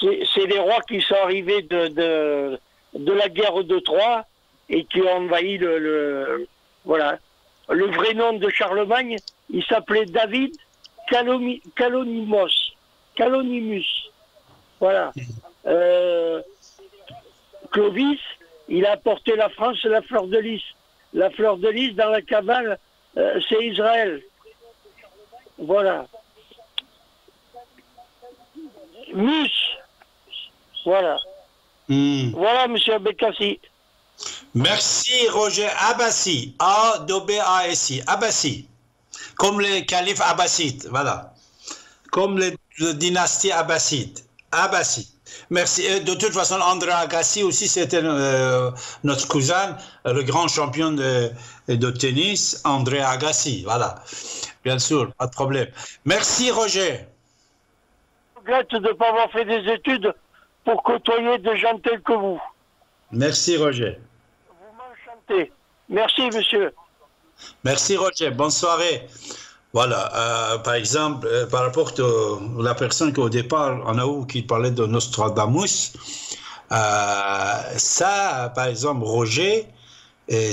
c'est les rois qui sont arrivés de la guerre de Troie et qui ont envahi voilà. Le vrai nom de Charlemagne, il s'appelait David Calonimus. Voilà. Clovis, il a apporté la France la fleur de lys. La fleur de lys dans la cabale, c'est Israël. Voilà. Mus. Voilà. Voilà, monsieur Bekassi. Merci, Roger. Abbasi. A-B-A-S-I. Abbasi. Comme les califes abbassides. Voilà. Comme les dynasties abbassides. Abbasi. Merci. Et de toute façon, André Agassi aussi, c'était notre cousin, le grand champion de tennis, André Agassi. Voilà. Bien sûr, pas de problème. Merci, Roger. Je regrette de ne pas avoir fait des études pour côtoyer des gens tels que vous. Merci, Roger. Vous m'enchantez. Merci, monsieur. Merci, Roger. Bonne soirée. Voilà, par exemple, par rapport à la personne qui au départ, en août, qui parlait de Nostradamus, ça, par exemple, Roger,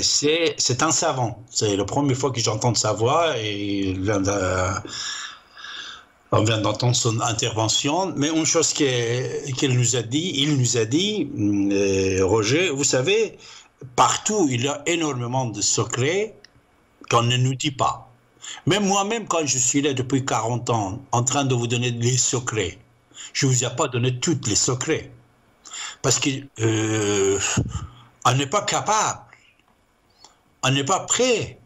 c'est un savant. C'est la première fois que j'entends sa voix et on vient d'entendre son intervention. Mais une chose qu'il nous a dit, Roger, vous savez, partout, il y a énormément de secrets qu'on ne nous dit pas. Même moi-même, quand je suis là depuis 40 ans, en train de vous donner les secrets, je ne vous ai pas donné tous les secrets. Parce qu'on n'est pas capable, on n'est pas prêt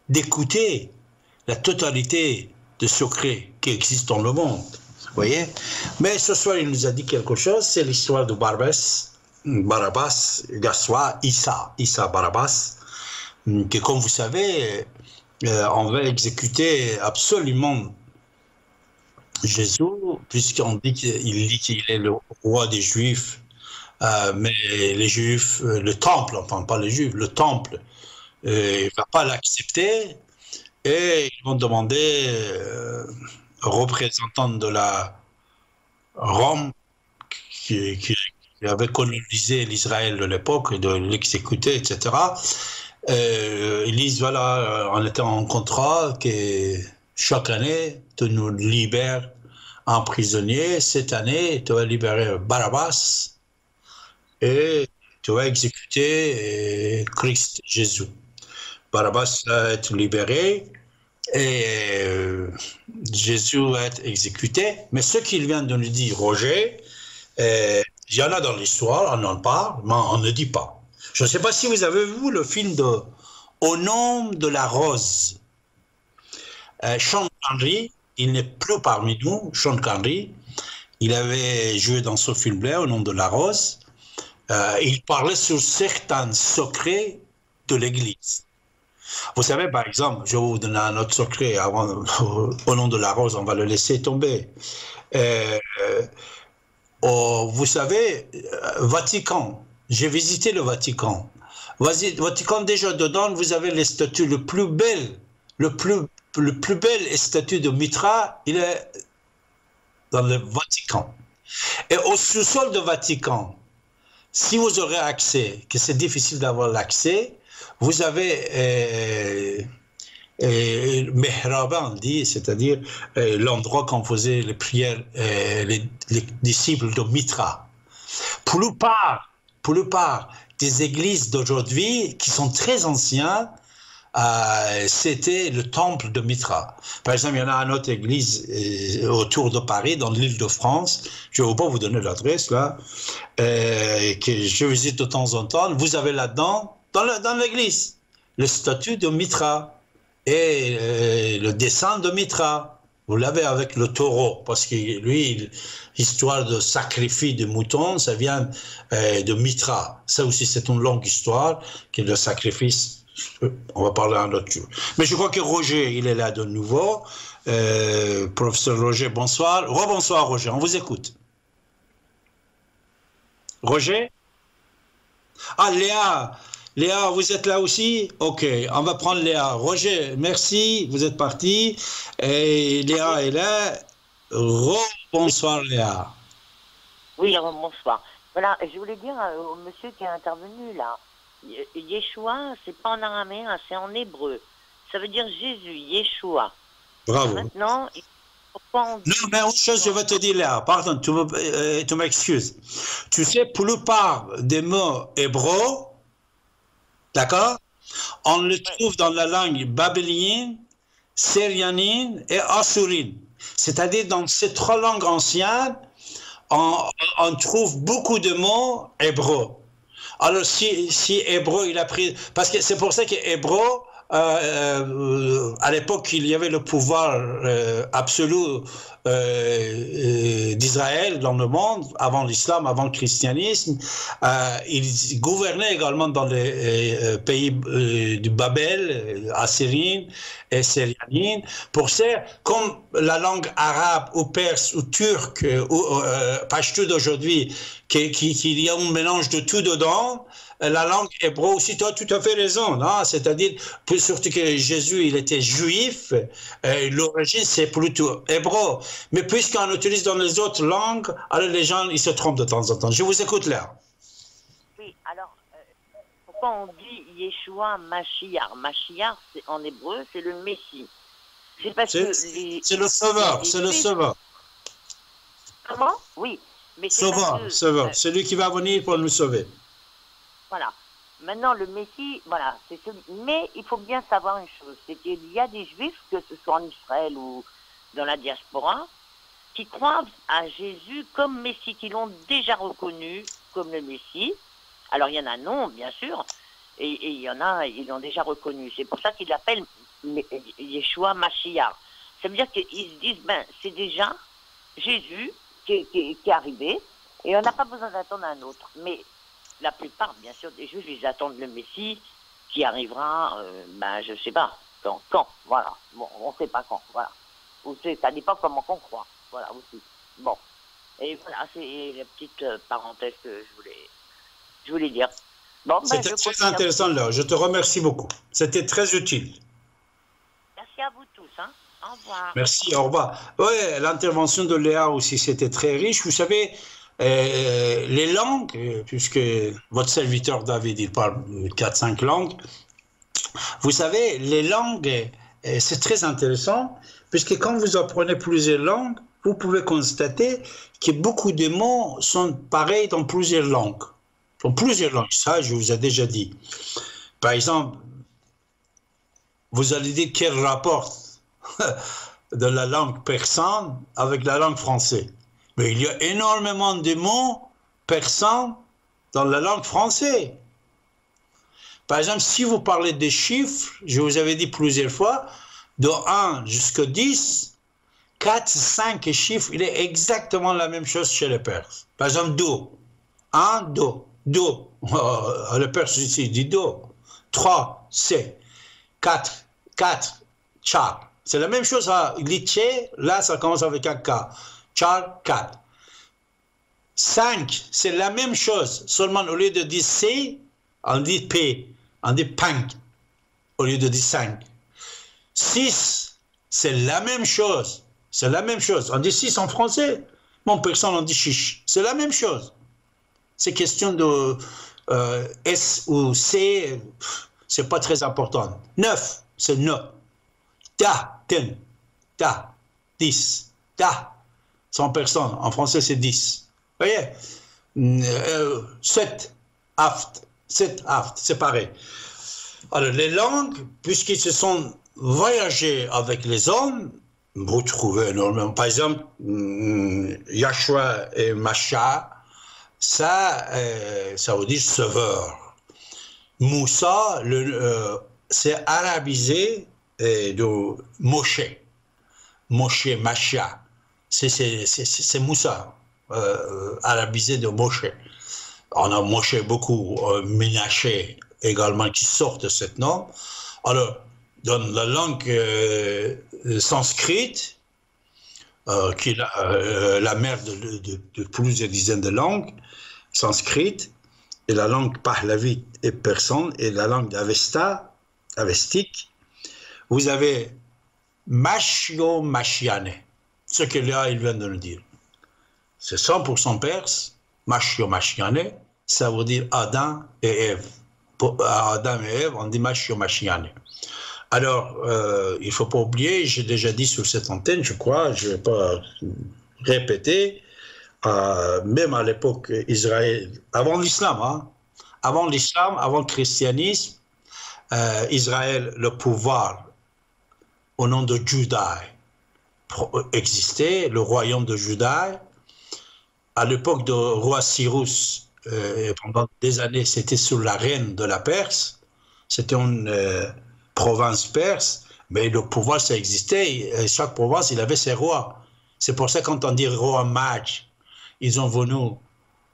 d'écouter la totalité des secrets qui existent dans le monde. Vous voyez? Mais ce soir, il nous a dit quelque chose, c'est l'histoire de Barabbas, Issa Barabbas, que comme vous savez, on va exécuter absolument Jésus, puisqu'on dit qu'il est le roi des Juifs, mais les Juifs, le temple, enfin pas les Juifs, le temple, il ne va pas l'accepter, et ils vont demander aux représentants de la Rome qui avait colonisé l'Israël de l'époque, de l'exécuter, etc., ils disent, voilà, on était en contrat que chaque année, tu nous libères un prisonnier. Cette année, tu vas libérer Barabbas et tu vas exécuter Christ Jésus. Barabbas va être libéré et Jésus va être exécuté. Mais ce qu'il vient de nous dire, Roger, il y en a dans l'histoire, on en parle, mais on ne dit pas. Je ne sais pas si vous avez vu le film de Au nom de la rose. Sean Connery, il n'est plus parmi nous. Sean Connery, il avait joué dans ce film-là, Au nom de la rose. Il parlait sur certains secrets de l'Église. Vous savez, par exemple, je vais vous donner un autre secret. Au nom de la rose, on va le laisser tomber. Vous savez, Vatican. J'ai visité le Vatican. Vatican, déjà dedans, vous avez les statues le plus belle statue de Mitra, il est dans le Vatican. Et au sous-sol du Vatican, si vous aurez accès, que c'est difficile d'avoir l'accès, vous avez Mehrab, on dit, c'est-à-dire l'endroit qu'on faisait les prières, les disciples de Mitra. Pour le part des églises d'aujourd'hui, qui sont très anciennes, c'était le temple de Mitra. Par exemple, il y en a une autre église autour de Paris, dans l'île de France, je ne vais pas vous donner l'adresse là, que je visite de temps en temps. Vous avez là-dedans, dans l'église, le statut de Mitra et le dessin de Mitra. Vous l'avez avec le taureau, parce que lui, l'histoire de sacrifice de moutons, ça vient de Mitra. Ça aussi, c'est une longue histoire, qui est le sacrifice. On va parler un autre jour. Mais je crois que Roger, il est là de nouveau. Professeur Roger, bonsoir. Rebonsoir, Roger, on vous écoute. Roger? Ah, Léa, Léa, vous êtes là aussi? Ok, on va prendre Léa. Roger, merci, vous êtes parti. Et Léa est là. Bonsoir Léa. Oui, bonsoir. Voilà, je voulais dire au monsieur qui est intervenu là, Yeshua, c'est pas en araméen, c'est en hébreu. Ça veut dire Jésus, Yeshua. Bravo. Maintenant, pourquoi on dit... Non, mais autre chose, je vais te dire Léa, pardon, tu m'excuses. Tu sais, pour la plupart des mots hébreux, d'accord, on le trouve dans la langue babylonienne, syrianine et assurine. C'est-à-dire dans ces trois langues anciennes, on trouve beaucoup de mots hébreux. Alors si hébreu, il a pris... Parce que c'est pour ça que hébreu, à l'époque, il y avait le pouvoir absolu d'Israël dans le monde, avant l'islam, avant le christianisme. Il gouvernait également dans les pays du Babel, assyrien et syrianine. Pour ça, comme la langue arabe ou perse ou turque ou pachtou d'aujourd'hui, qu'il y a un mélange de tout dedans, la langue hébreu aussi, tu as tout à fait raison, hein? C'est-à-dire, surtout que Jésus, il était juif, l'origine c'est plutôt hébreu. Mais puisqu'on utilise dans les autres langues, alors les gens, ils se trompent de temps en temps. Je vous écoute là. Oui, alors, pourquoi on dit Yeshua Mashiach? Mashiach, en hébreu, c'est le Messie. C'est parce que c'est le sauveur, c'est le sauveur. Comment? Oui. Mais sauveur, celui qui va venir pour nous sauver. Voilà. Maintenant, le Messie, voilà, c'est celui. Mais il faut bien savoir une chose, c'est qu'il y a des Juifs, que ce soit en Israël ou dans la diaspora, qui croient à Jésus comme Messie, qui l'ont déjà reconnu comme le Messie. Alors, il y en a non, bien sûr, et il y en a, ils l'ont déjà reconnu. C'est pour ça qu'ils l'appellent Yeshua Mashiach. Ça veut dire qu'ils se disent, ben, c'est déjà Jésus qui est arrivé, et on n'a pas besoin d'attendre un autre. Mais la plupart, bien sûr, des Juifs, ils attendent le Messie qui arrivera, ben, je sais pas, quand, voilà. Bon, on sait pas quand, voilà. Ou ça dépend comment qu'on croit, voilà, aussi. Bon. Et voilà, c'est la petite parenthèse que je voulais dire. Bon, ben, c'était très intéressant, là. Je te remercie beaucoup. C'était très utile. Merci à vous tous, hein. Au revoir. Merci, au revoir. Oui, l'intervention de Léa aussi, c'était très riche. Vous savez, les langues, puisque votre serviteur David, il parle 4-5 langues, vous savez, les langues, c'est très intéressant, puisque quand vous apprenez plusieurs langues, vous pouvez constater que beaucoup de mots sont pareils dans plusieurs langues. Dans plusieurs langues, ça, je vous ai déjà dit. Par exemple, vous allez dire quel rapport de la langue persane avec la langue française. Mais il y a énormément de mots persans dans la langue française. Par exemple, si vous parlez des chiffres, je vous avais dit plusieurs fois, de 1 jusqu'à 10, 4, 5 chiffres, il est exactement la même chose chez les Perses. Par exemple, do. 1, do. Do. Le Perse ici dit do. 3, c. 4, char. C'est la même chose à Glitche, là ça commence avec un K. Char, 4. 5, c'est la même chose, seulement au lieu de dire C, on dit P, on dit punk, au lieu de dire 5. 6, c'est la même chose, on dit 6 en français, mon personne on dit chiche, c'est la même chose. C'est question de S ou C, c'est pas très important. 9, c'est no. Da, 10, da, 10, da, 100 personnes. En français, c'est 10. Vous voyez? 7, aft, c'est pareil. Alors, les langues, puisqu'ils se sont voyagés avec les hommes, vous trouvez énormément. Par exemple, Yahshua et Mashiach, ça veut dire sauveur. Moussa, c'est arabisé de Moshe, Mashiach, c'est Moussa, arabisé de Moshe. On a Moshe beaucoup, Ménaché également qui sort de ce nom. Alors, dans la langue sanskrite, qui est la mère de plusieurs dizaines de langues sanscrites, et la langue pahlavite et persane et la langue avestique, vous avez Mashio Mashiane, ce que là il vient de nous dire. C'est 100% perse, Mashio Mashiane, ça veut dire Adam et Ève. Pour Adam et Ève, on dit Mashio Mashiane. Alors, il ne faut pas oublier, j'ai déjà dit sur cette antenne, je crois, je ne vais pas répéter, même à l'époque Israël, avant l'islam, avant le christianisme, Israël, le pouvoir au nom de Juda existait, le royaume de Juda. À l'époque du roi Cyrus, pendant des années, c'était sous la reine de la Perse, c'était une province perse, mais le pouvoir, ça existait, et chaque province, il avait ses rois. C'est pour ça que quand on dit roi mage, ils ont venu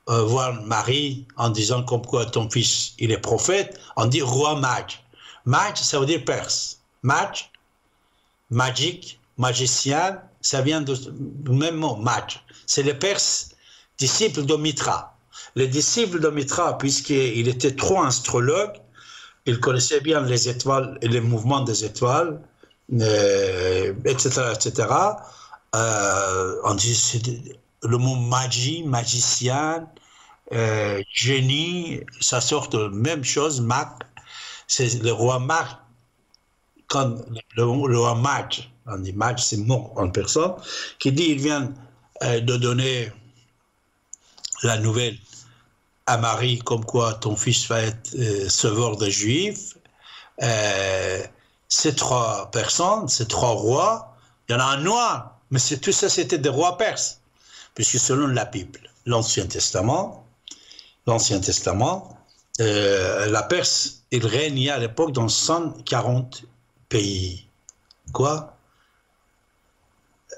voir Marie en disant comme quoi ton fils, il est prophète, on dit roi mage. Mage, ça veut dire perse. Mage, magique, magicien, ça vient du même mot, mage. C'est les Perses, disciples de Mitra. Les disciples de Mitra, puisqu'il était trop astrologue, il connaissait bien les étoiles et les mouvements des étoiles, etc., etc. On dit le mot magie, magicien, génie, ça sort de la même chose, mag. C'est le roi mag. Quand le roi mag, on dit mag, c'est mot en personne, qui dit il vient de donner la nouvelle à Marie, comme quoi ton fils va être sauveur des Juifs. Ces trois personnes, ces trois rois, il y en a un noir, mais tout ça c'était des rois perses, puisque selon la Bible, l'Ancien Testament, la Perse, il régnait à l'époque dans 140 pays. Quoi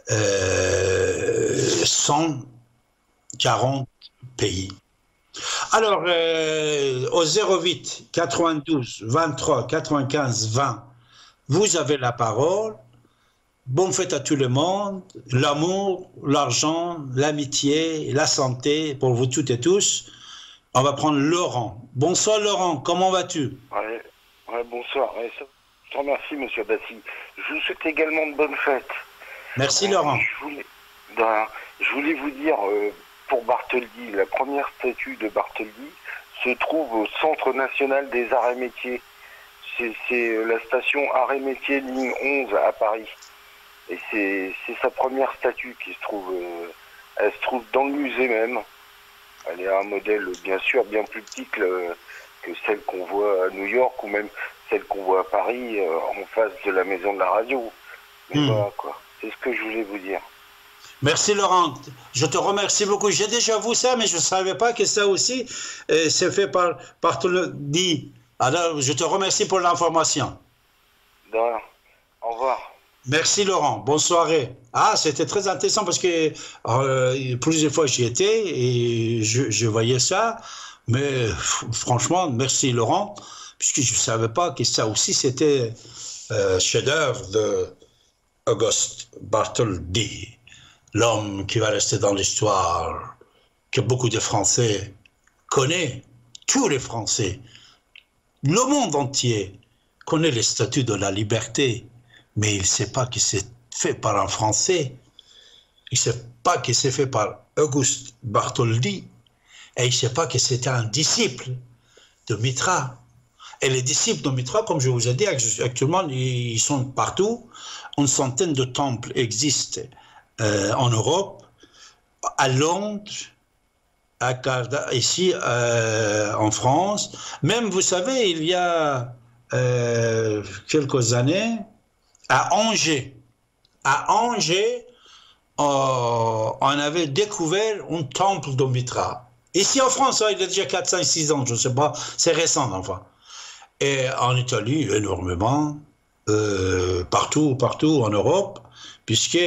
140 pays. Alors, au 08 92 23 95 20, vous avez la parole. Bonne fête à tout le monde. L'amour, l'argent, l'amitié, la santé pour vous toutes et tous. On va prendre Laurent. Bonsoir Laurent, comment vas-tu? Ouais, bonsoir. Ouais, je te remercie, monsieur Bassi. Je vous souhaite également de bonnes fêtes. Merci Laurent. Je voulais vous dire, pour Bartholdi, la première statue de Bartholdi se trouve au Centre national des arts et métiers. C'est la station arts et métiers ligne 11 à Paris. Et c'est sa première statue qui se trouve. Elle se trouve dans le musée même. Elle est un modèle bien sûr bien plus petit que celle qu'on voit à New York ou même celle qu'on voit à Paris en face de la maison de la radio. Mais voilà quoi. C'est ce que je voulais vous dire. Merci Laurent, je te remercie beaucoup. J'ai déjà vu ça, mais je ne savais pas que ça aussi c'est fait par Bartholdi. Alors, je te remercie pour l'information. De rien. Au revoir. Merci Laurent, bonne soirée. Ah, c'était très intéressant parce que plusieurs fois j'y étais et je voyais ça. Mais franchement, merci Laurent, puisque je ne savais pas que ça aussi c'était chef-d'œuvre d'Auguste Bartholdi. L'homme qui va rester dans l'histoire, que beaucoup de Français connaissent, tous les Français, le monde entier connaît les statuts de la liberté, mais il ne sait pas que c'est fait par un Français, il ne sait pas que c'est fait par Auguste Bartholdi, et il ne sait pas que c'était un disciple de Mitra. Et les disciples de Mitra, comme je vous ai dit, actuellement, ils sont partout. Une centaine de temples existent en Europe, à Londres, ici en France. Même, vous savez, il y a quelques années, à Angers, on avait découvert un temple de Mitra. Ici en France, il y a déjà 4, 5, 6 ans, je ne sais pas, c'est récent enfin. Et en Italie, énormément, partout en Europe, puisque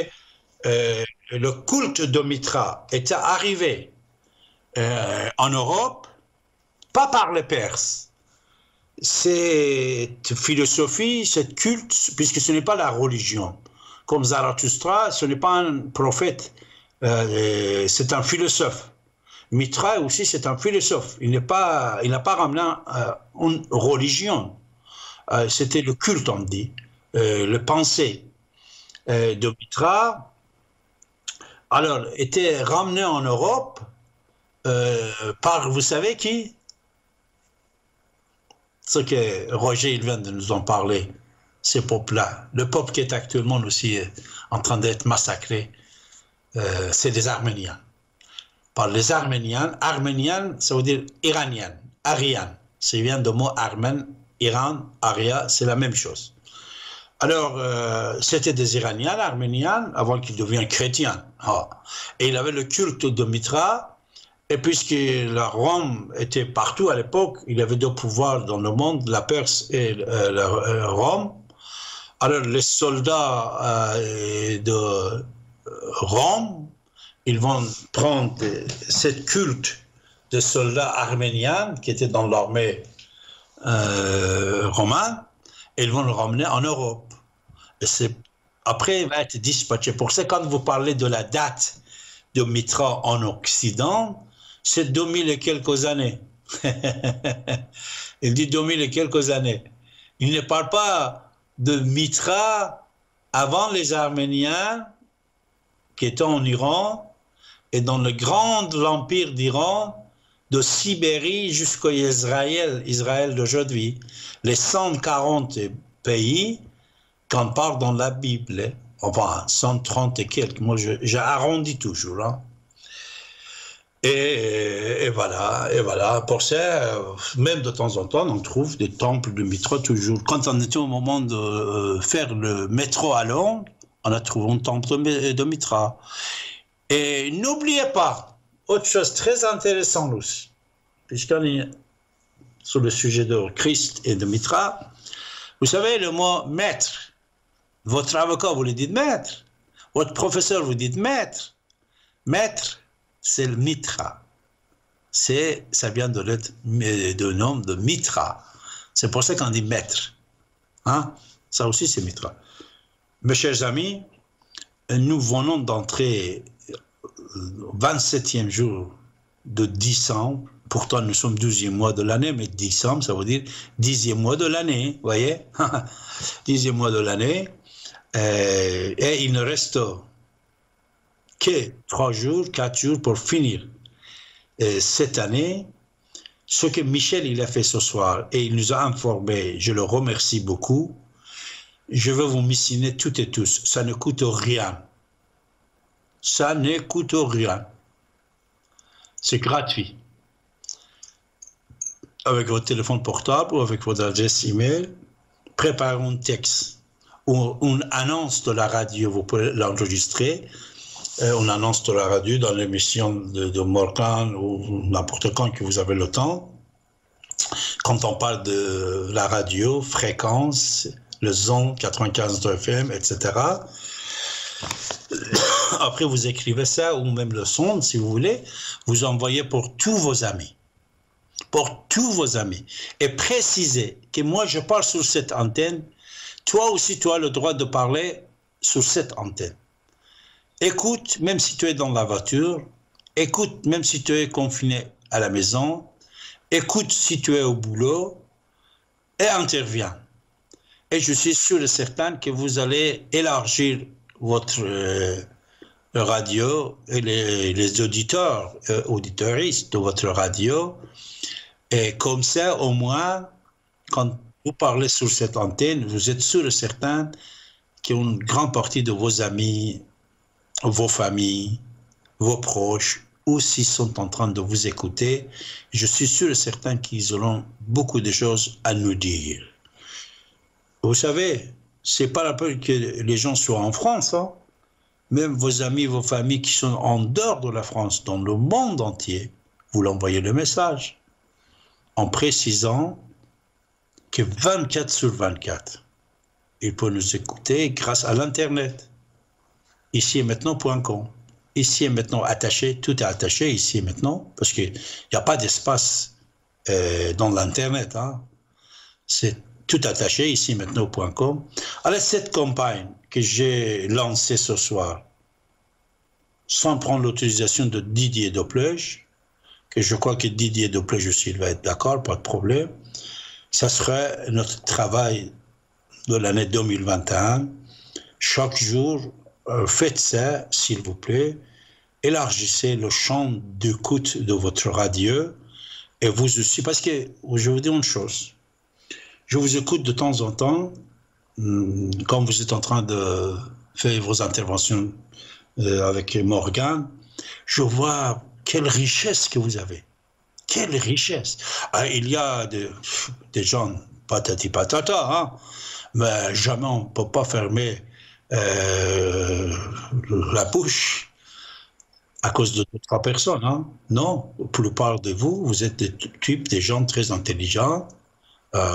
le culte de Mitra était arrivé en Europe, pas par les Perses. Cette philosophie, cette culte, puisque ce n'est pas la religion. Comme Zarathustra, ce n'est pas un prophète, c'est un philosophe. Mitra aussi, c'est un philosophe. Il n'a pas ramené une religion. C'était le culte, on dit, le pensée de Mitra. Alors, était ramené en Europe par, vous savez qui? Ce que Roger, il vient de nous en parler, ces peuples-là. Le peuple qui est actuellement aussi en train d'être massacré, c'est les Arméniens. Par les Arméniens, ça veut dire iranien, arian. Ça vient du mot armène, Iran, aria, c'est la même chose. Alors, c'était des Iraniens, Arméniens, avant qu'ils deviennent chrétiens. Ah. Et il avait le culte de Mitra, et puisque la Rome était partout à l'époque, il y avait deux pouvoirs dans le monde, la Perse et la Rome. Alors, les soldats de Rome, ils vont prendre cette culte de soldats arméniens qui étaient dans l'armée romaine, et ils vont le ramener en Europe. Et après, il va être dispatché. Pour ça, quand vous parlez de la date de Mitra en Occident, c'est 2000 et quelques années. Il dit 2000 et quelques années. Il ne parle pas de Mitra avant les Arméniens qui étaient en Iran et dans le grand empire d'Iran, de Sibérie jusqu'à Israël d'aujourd'hui. Les 140 pays qu'on parle dans la Bible, enfin 130 et quelques, moi j'ai arrondi toujours. Hein. Et voilà, pour ça, même de temps en temps, on trouve des temples de Mitra toujours. Quand on était au moment de faire le métro à Londres, on a trouvé un temple de Mitra. Et n'oubliez pas, autre chose très intéressante aussi, puisqu'on est sur le sujet de Christ et de Mitra, vous savez le mot maître. Votre avocat, vous lui dites maître. Votre professeur, vous dites maître. Maître, c'est le Mitra. Ça vient de nom de Mitra. C'est pour ça qu'on dit maître. Hein? Ça aussi, c'est Mitra. Mes chers amis, nous venons d'entrer au 27e jour de décembre. Pourtant, nous sommes 12e mois de l'année, mais décembre, ça veut dire 10e mois de l'année, vous voyez? 10e mois de l'année. Et il ne reste que 3 jours, 4 jours pour finir cette année. Ce que Michel il a fait ce soir, et il nous a informé, je le remercie beaucoup. Je veux vous missionner toutes et tous. Ça ne coûte rien. Ça ne coûte rien. C'est gratuit. Avec votre téléphone portable ou avec votre adresse email, préparez un texte ou une annonce de la radio. Vous pouvez l'enregistrer. Une annonce de la radio dans l'émission de Morgan ou n'importe quand que vous avez le temps. Quand on parle de la radio, fréquence, le zone 95 FM, etc. Après, vous écrivez ça, ou même le son, si vous voulez, vous envoyez pour tous vos amis. Pour tous vos amis. Et précisez que moi, je parle sur cette antenne. Toi aussi, tu as le droit de parler sur cette antenne. Écoute, même si tu es dans la voiture. Écoute, même si tu es confiné à la maison. Écoute, si tu es au boulot. Et interviens. Et je suis sûr et certain que vous allez élargir votre radio et les auditeurs, auditeuristes de votre radio. Et comme ça, au moins, quand vous parlez sur cette antenne, vous êtes sûr et certain qu'une grande partie de vos amis, vos familles, vos proches aussi sont en train de vous écouter. Je suis sûr et certain qu'ils auront beaucoup de choses à nous dire. Vous savez, c'est pas la peine que les gens soient en France, hein. Même vos amis, vos familles qui sont en dehors de la France, dans le monde entier, vous l'envoyez le message en précisant que 24 sur 24, ils peuvent nous écouter grâce à l'Internet. Ici et maintenant.com. Ici et maintenant attaché, tout est attaché ici et maintenant, parce qu'il n'y a pas d'espace dans l'Internet. Hein. C'est tout attaché ici maintenant.com. Alors cette campagne que j'ai lancée ce soir, sans prendre l'autorisation de Didier Dopleuch, que je crois que Didier Doplège aussi va être d'accord, pas de problème. Ça serait notre travail de l'année 2021. Chaque jour, faites ça, s'il vous plaît. Élargissez le champ d'écoute de votre radio. Et vous aussi, parce que je vous dis une chose. Je vous écoute de temps en temps, quand vous êtes en train de faire vos interventions avec Morgane. Je vois quelle richesse que vous avez. Quelle richesse. Il y a des gens patati patata, hein, mais jamais on ne peut pas fermer la bouche à cause de 3 personnes. Hein. Non, la plupart de vous, vous êtes des gens très intelligents,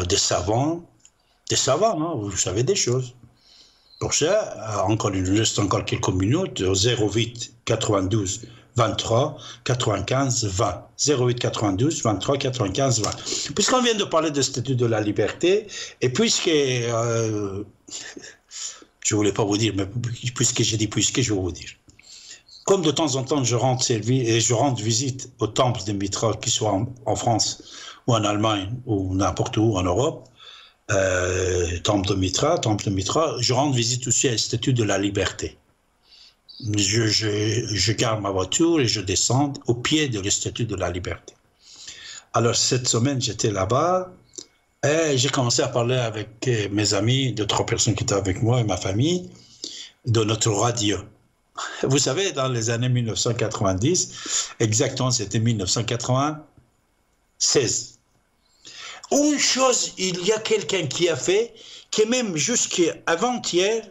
des savants, hein, vous savez des choses. Pour ça, il nous reste encore quelques minutes, 08 92 23 95 20. 08 92 23 95 20. Puisqu'on vient de parler du statut de la liberté, et puisque, je ne voulais pas vous dire, mais puisque j'ai dit puisque, je vais vous dire. Comme de temps en temps, je rends visite aux temples de Mitra, qu'ils soient en France ou en Allemagne ou n'importe où en Europe, temple de Mitra, je rends visite aussi à la statue de la liberté. Je garde ma voiture et je descends au pied de la statue de la liberté. Alors cette semaine, j'étais là-bas et j'ai commencé à parler avec mes amis, 2-3 personnes qui étaient avec moi et ma famille, de notre radio. Vous savez, dans les années 1990, exactement, c'était 1996. Une chose, il y a quelqu'un qui a fait, qui même jusqu'avant-hier,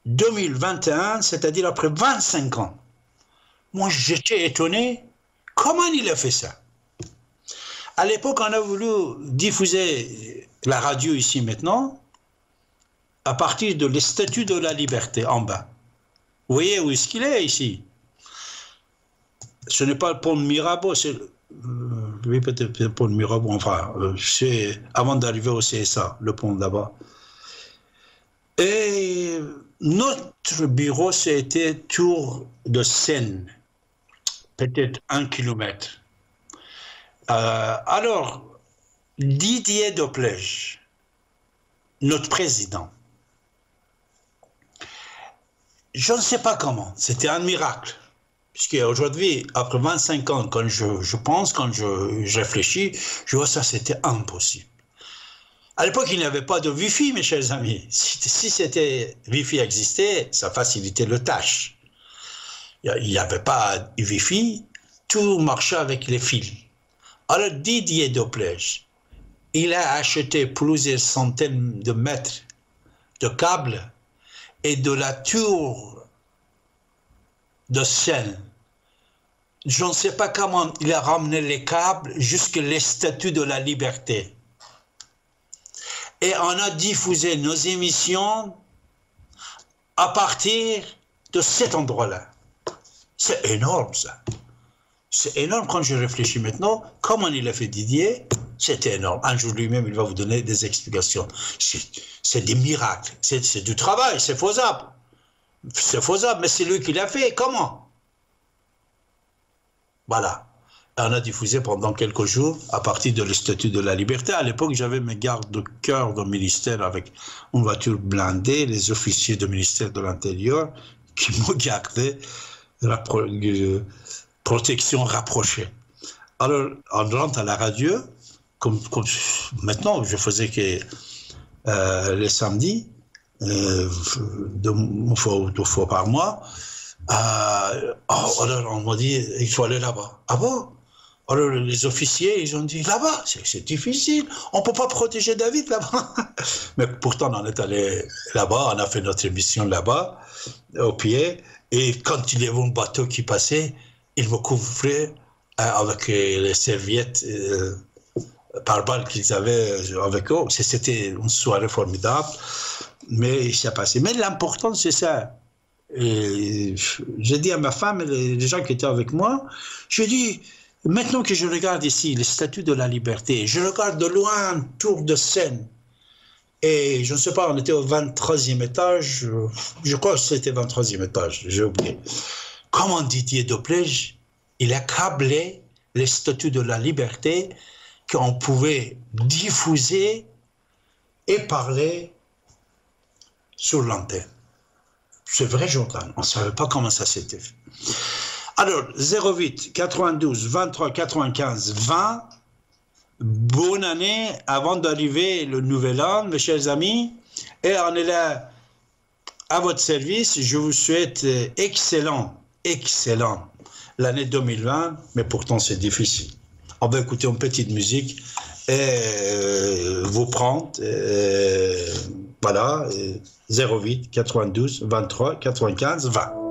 2021, c'est-à-dire après 25 ans. Moi, j'étais étonné. Comment il a fait ça? À l'époque, on a voulu diffuser la radio ici maintenant, à partir de la statue de la liberté, en bas. Vous voyez où est-ce qu'il est ici? Ce n'est pas le pont de Mirabeau, c'est... oui, peut-être le pont de Mirabeau, enfin, c'est avant d'arriver au CSA, le pont là-bas. Et notre bureau, c'était Tour de Seine, peut-être 1 kilomètre. Alors, Didier Doplège, notre président, je ne sais pas comment, c'était un miracle. Puisqu'aujourd'hui, après 25 ans, quand je pense, quand je réfléchis, je vois ça, c'était impossible. À l'époque, il n'y avait pas de Wi-Fi, mes chers amis. Si c'était Wi-Fi existait, ça facilitait le tâche. Il n'y avait pas de Wi-Fi, tout marchait avec les fils. Alors Didier Doplège, il a acheté plusieurs centaines de mètres de câbles et de la tour de Seine. Je ne sais pas comment il a ramené les câbles jusqu'à les statues de la liberté. Et on a diffusé nos émissions à partir de cet endroit-là. C'est énorme, ça. C'est énorme quand je réfléchis maintenant. Comment il a fait Didier? C'était énorme. Un jour lui-même, il va vous donner des explications. C'est des miracles. C'est du travail, c'est faisable. C'est faisable, mais c'est lui qui l'a fait. Comment? Voilà. Et on a diffusé pendant quelques jours à partir de la statue de la liberté. À l'époque, j'avais mes gardes de cœur du ministère avec une voiture blindée, les officiers du ministère de l'Intérieur qui me gardaient la protection rapprochée. Alors, on rentre à la radio, comme maintenant, je faisais que les samedis, 2 fois par mois. Alors on m'a dit, il faut aller là-bas. Ah bon? Alors les officiers, ils ont dit, là-bas, c'est difficile, on ne peut pas protéger David là-bas. Mais pourtant, on est allé là-bas, on a fait notre émission là-bas, au pied, et quand il y avait un bateau qui passait, il me couvrait avec les serviettes par balle qu'ils avaient avec eux. C'était une soirée formidable, mais ça passait. Mais l'important, c'est ça. Et j'ai dit à ma femme et les gens qui étaient avec moi, j'ai dit, maintenant que je regarde ici les statues de la liberté, je regarde de loin Tour de Seine, et je ne sais pas, on était au 23e étage, je crois que c'était 23e étage, j'ai oublié. Comment Didier Doplège, il a câblé les statuts de la liberté qu'on pouvait diffuser et parler sur l'antenne. C'est vrai, Jordan, on ne savait pas comment ça s'était fait. Alors, 08 92 23 95 20, bonne année avant d'arriver le nouvel an, mes chers amis, et on est là à votre service. Je vous souhaite excellent l'année 2020, mais pourtant c'est difficile. On va écouter une petite musique et vous prendre, voilà, 08 92 23 95 20.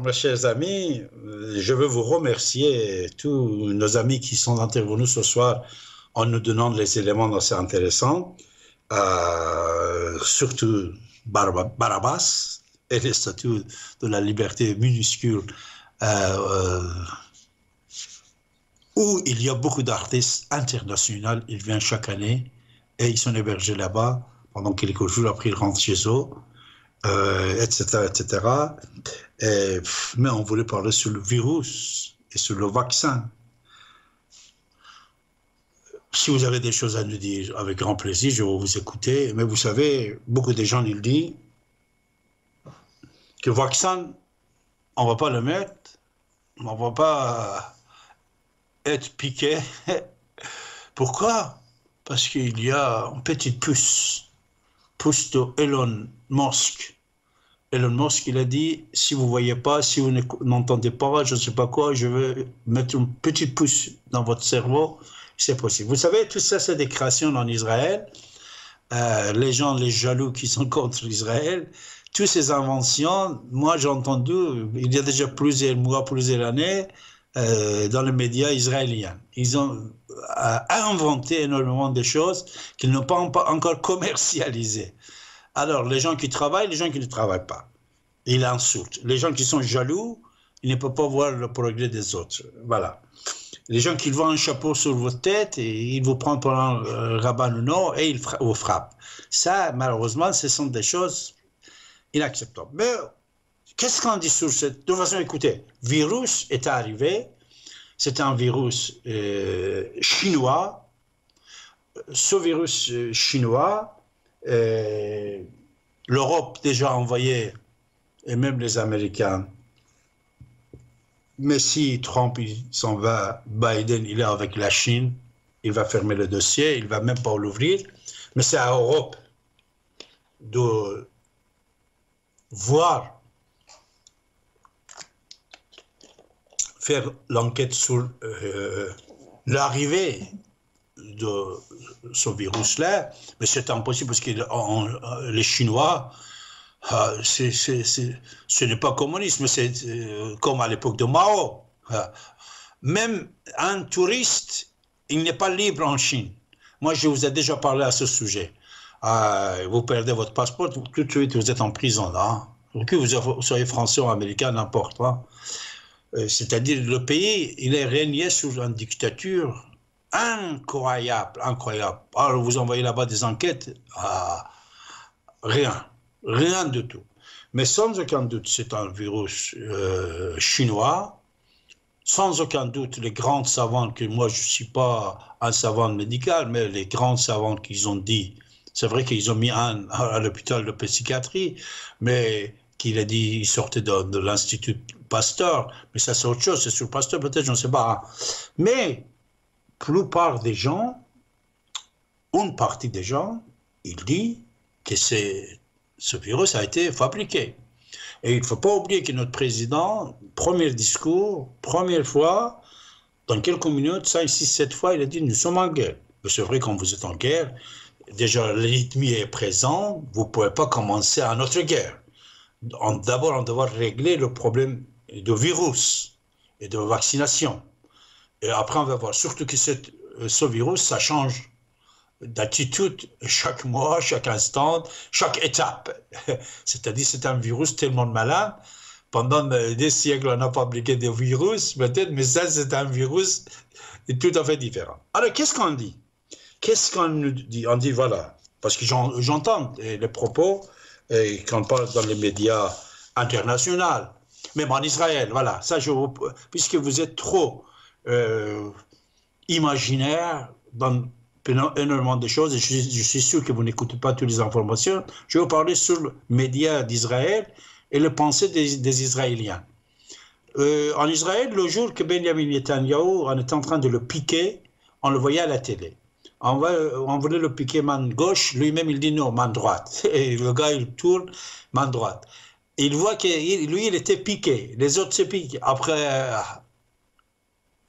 Mes chers amis, je veux vous remercier, tous nos amis qui sont intervenus ce soir en nous donnant les éléments assez intéressants, surtout Barabbas et les statuts de la liberté minuscule, où il y a beaucoup d'artistes internationaux, ils viennent chaque année et ils sont hébergés là-bas pendant quelques jours, après ils rentrent chez eux. Etc., etc. Mais on voulait parler sur le virus et sur le vaccin. Si vous avez des choses à nous dire, avec grand plaisir, je vais vous écouter. Mais vous savez, beaucoup de gens nous disent que le vaccin, on ne va pas le mettre, on ne va pas être piqué. Pourquoi? Parce qu'il y a une petite puce de Elon Musk. Elon Musk, il a dit, si vous ne voyez pas, si vous n'entendez pas, je ne sais pas quoi, je vais mettre une petite puce dans votre cerveau, c'est possible. Vous savez, tout ça, c'est des créations en Israël. Les gens, les jaloux qui sont contre Israël, toutes ces inventions, moi j'ai entendu, il y a déjà plusieurs mois, plusieurs années, dans les médias israéliens. Ils ont inventé énormément de choses qu'ils n'ont pas encore commercialisées. Alors, les gens qui travaillent, les gens qui ne travaillent pas. Ils insultent. Les gens qui sont jaloux, ils ne peuvent pas voir le progrès des autres. Voilà. Les gens qui voient un chapeau sur votre tête, et ils vous prennent pour un rabbin ou non, et ils vous frappent. Ça, malheureusement, ce sont des choses inacceptables. Mais qu'est-ce qu'on dit sur cette... De toute façon, écoutez, virus est arrivé. C'est un virus chinois. Ce virus chinois, l'Europe déjà envoyé, et même les Américains. Mais si Trump s'en va, Biden il est avec la Chine, il va fermer le dossier, il ne va même pas l'ouvrir. Mais c'est à l'Europe de voir, faire l'enquête sur l'arrivée de ce virus-là, mais c'est impossible parce que les Chinois, ce n'est pas communisme, c'est comme à l'époque de Mao. Même un touriste, il n'est pas libre en Chine. Moi, je vous ai déjà parlé à ce sujet. Vous perdez votre passeport, tout de suite vous êtes en prison là. Que vous soyez français ou américain, n'importe. C'est-à-dire le pays, il est régné sous une dictature incroyable, incroyable. Alors vous envoyez là-bas des enquêtes, rien du tout. Mais sans aucun doute, c'est un virus chinois. Sans aucun doute, les grands savants, que moi je ne suis pas un savant médical, mais les grands savants qu'ils ont dit, c'est vrai qu'ils ont mis un à l'hôpital de psychiatrie, mais qu'il a dit il sortait de l'Institut Pasteur, mais ça c'est autre chose, c'est sur Pasteur peut-être, je ne sais pas. Mais la plupart des gens, une partie des gens, il dit que ce virus a été fabriqué. Et il ne faut pas oublier que notre président, premier discours, première fois, dans quelques minutes, 5, 6, 7 fois, il a dit « nous sommes en guerre ». Mais c'est vrai, quand vous êtes en guerre, déjà l'ennemi est présent, vous ne pouvez pas commencer à notre guerre. D'abord, on doit régler le problème de virus et de vaccination. Et après, on va voir. Surtout que ce virus, ça change d'attitude chaque mois, chaque instant, chaque étape. C'est-à-dire, c'est un virus tellement malin. Pendant des siècles, on n'a pas fabriqué de virus, peut-être, mais ça, c'est un virus tout à fait différent. Alors, qu'est-ce qu'on dit? Qu'est-ce qu'on nous dit? On dit, voilà, parce que j'entends les propos quand on parle dans les médias internationaux, même en Israël, voilà. Ça, puisque vous êtes trop imaginaire dans énormément de choses, et je suis sûr que vous n'écoutez pas toutes les informations, je vais vous parler sur les médias d'Israël et le pensée des Israéliens. En Israël, le jour que Benjamin Netanyahu, on était en train de le piquer, on le voyait à la télé. On voulait le piquer main gauche, lui-même il dit non, main droite. Et le gars il tourne, main droite. Et il voit que lui il était piqué, les autres se piquent. Après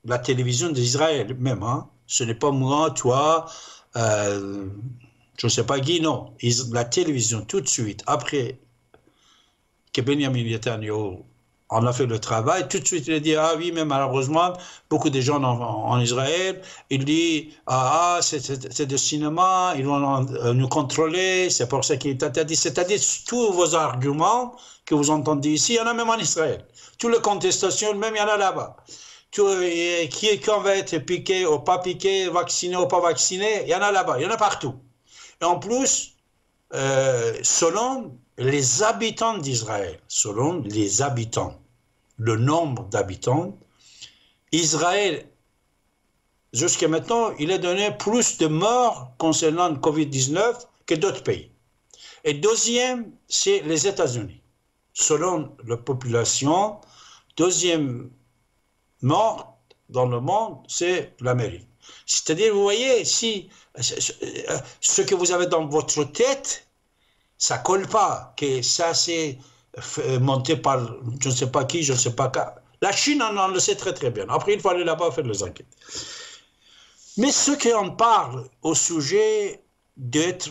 la télévision d'Israël même, hein. Ce n'est pas moi, toi, je ne sais pas qui, non. La télévision tout de suite, après que Benjamin Netanyahu on a fait le travail, tout de suite il a dit, ah oui, mais malheureusement, beaucoup de gens en Israël, il dit, c'est du cinéma, ils vont nous contrôler, c'est pour ça qu'il est interdit. C'est-à-dire, tous vos arguments que vous entendez ici, il y en a même en Israël. Toutes les contestations, même il y en a là-bas. Quand va être piqué ou pas piqué, vacciné ou pas vacciné, il y en a là-bas, il y en a partout. Et en plus, selon les habitants d'Israël, le nombre d'habitants, Israël, jusqu'à maintenant, il a donné plus de morts concernant le Covid-19 que d'autres pays. Et deuxième, c'est les États-Unis. Selon la population, deuxième mort dans le monde, c'est l'Amérique. C'est-à-dire, vous voyez, si ce que vous avez dans votre tête, ça colle pas, que ça c'est monté par je ne sais pas qui, je ne sais pas quoi. La Chine, on le sait très très bien. Après, il faut aller là-bas faire les enquêtes. Mais ce qu'on parle au sujet d'être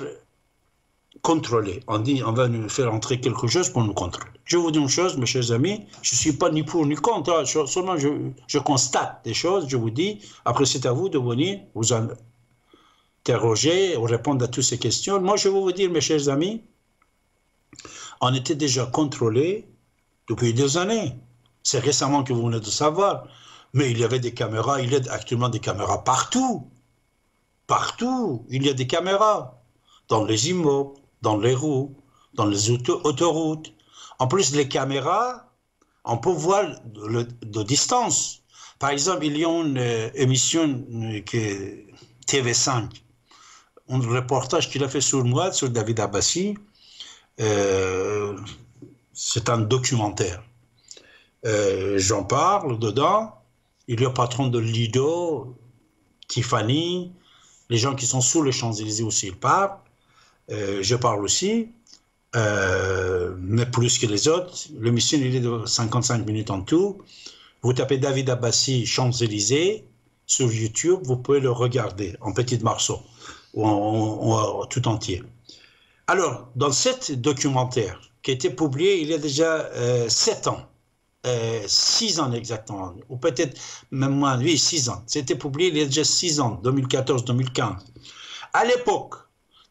contrôlé, on dit on va nous faire entrer quelque chose pour nous contrôler. Je vous dis une chose, mes chers amis, je ne suis pas ni pour ni contre, seulement je constate des choses, je vous dis, après c'est à vous de venir vous interroger ou répondre à toutes ces questions. Moi, je vais vous dire, mes chers amis, on était déjà contrôlé depuis des années. C'est récemment que vous venez de savoir. Mais il y avait des caméras, il y a actuellement des caméras partout. Partout, il y a des caméras. Dans les immeubles, dans les rues, dans les autoroutes. En plus, les caméras, on peut voir de distance. Par exemple, il y a une émission que TV5, un reportage qu'il a fait sur moi, sur David Abbassi. C'est un documentaire. J'en parle dedans. Il y a le patron de Lido, Tiffany, les gens qui sont sous les Champs-Élysées aussi, ils parlent. Je parle aussi, mais plus que les autres. L'émission, il est de 55 minutes en tout. Vous tapez David Abbassi, Champs-Élysées, sur YouTube, vous pouvez le regarder en petits morceaux, ou tout entier. Alors, dans ce documentaire qui a été publié il y a déjà 7 ans, 6 ans exactement, ou peut-être même moins, oui, 6 ans. C'était publié il y a déjà 6 ans, 2014-2015. À l'époque,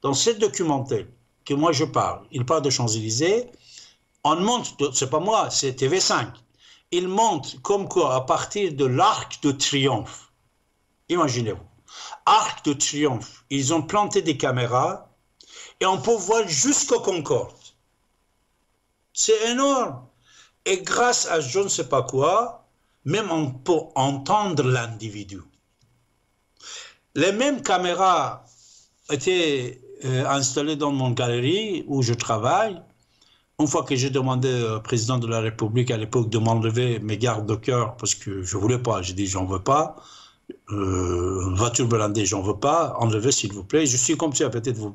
dans ce documentaire que moi je parle, il parle de Champs-Élysées, on montre, c'est pas moi, c'est TV5, il montre comme quoi à partir de l'Arc de Triomphe, imaginez-vous, Arc de Triomphe, ils ont planté des caméras et on peut voir jusqu'au Concorde. C'est énorme. Et grâce à je ne sais pas quoi, même on peut entendre l'individu. Les mêmes caméras étaient installées dans mon galerie où je travaille. une fois que j'ai demandé au président de la République à l'époque de m'enlever mes gardes de cœur, parce que je ne voulais pas, j'ai dit j'en veux pas, voiture blindée, j'en veux pas, enlevez s'il vous plaît. Je suis comme ça, peut-être vous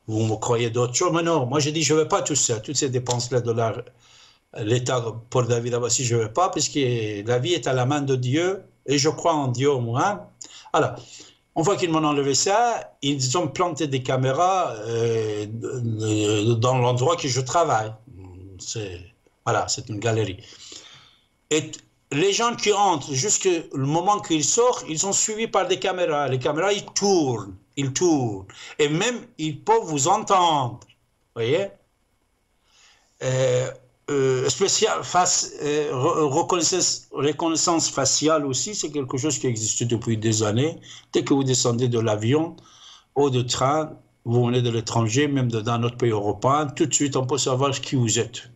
me croyez d'autres choses, mais non, moi j'ai dit je ne veux pas tout ça, toutes ces dépenses-là de l'État pour David Abbassi, je ne veux pas, puisque la vie est à la main de Dieu, et je crois en Dieu au moins. Alors, une fois qu'ils m'ont enlevé ça, ils ont planté des caméras dans l'endroit que je travaille. Voilà, c'est une galerie. Et les gens qui entrent, jusqu'au moment qu'ils sortent, ils sont suivis par des caméras. Les caméras, ils tournent. Et même, ils peuvent vous entendre. Vous voyez? Reconnaissance faciale aussi, c'est quelque chose qui existe depuis des années. Dès que vous descendez de l'avion ou de train, vous venez de l'étranger, même dans notre pays européen, tout de suite on peut savoir qui vous êtes.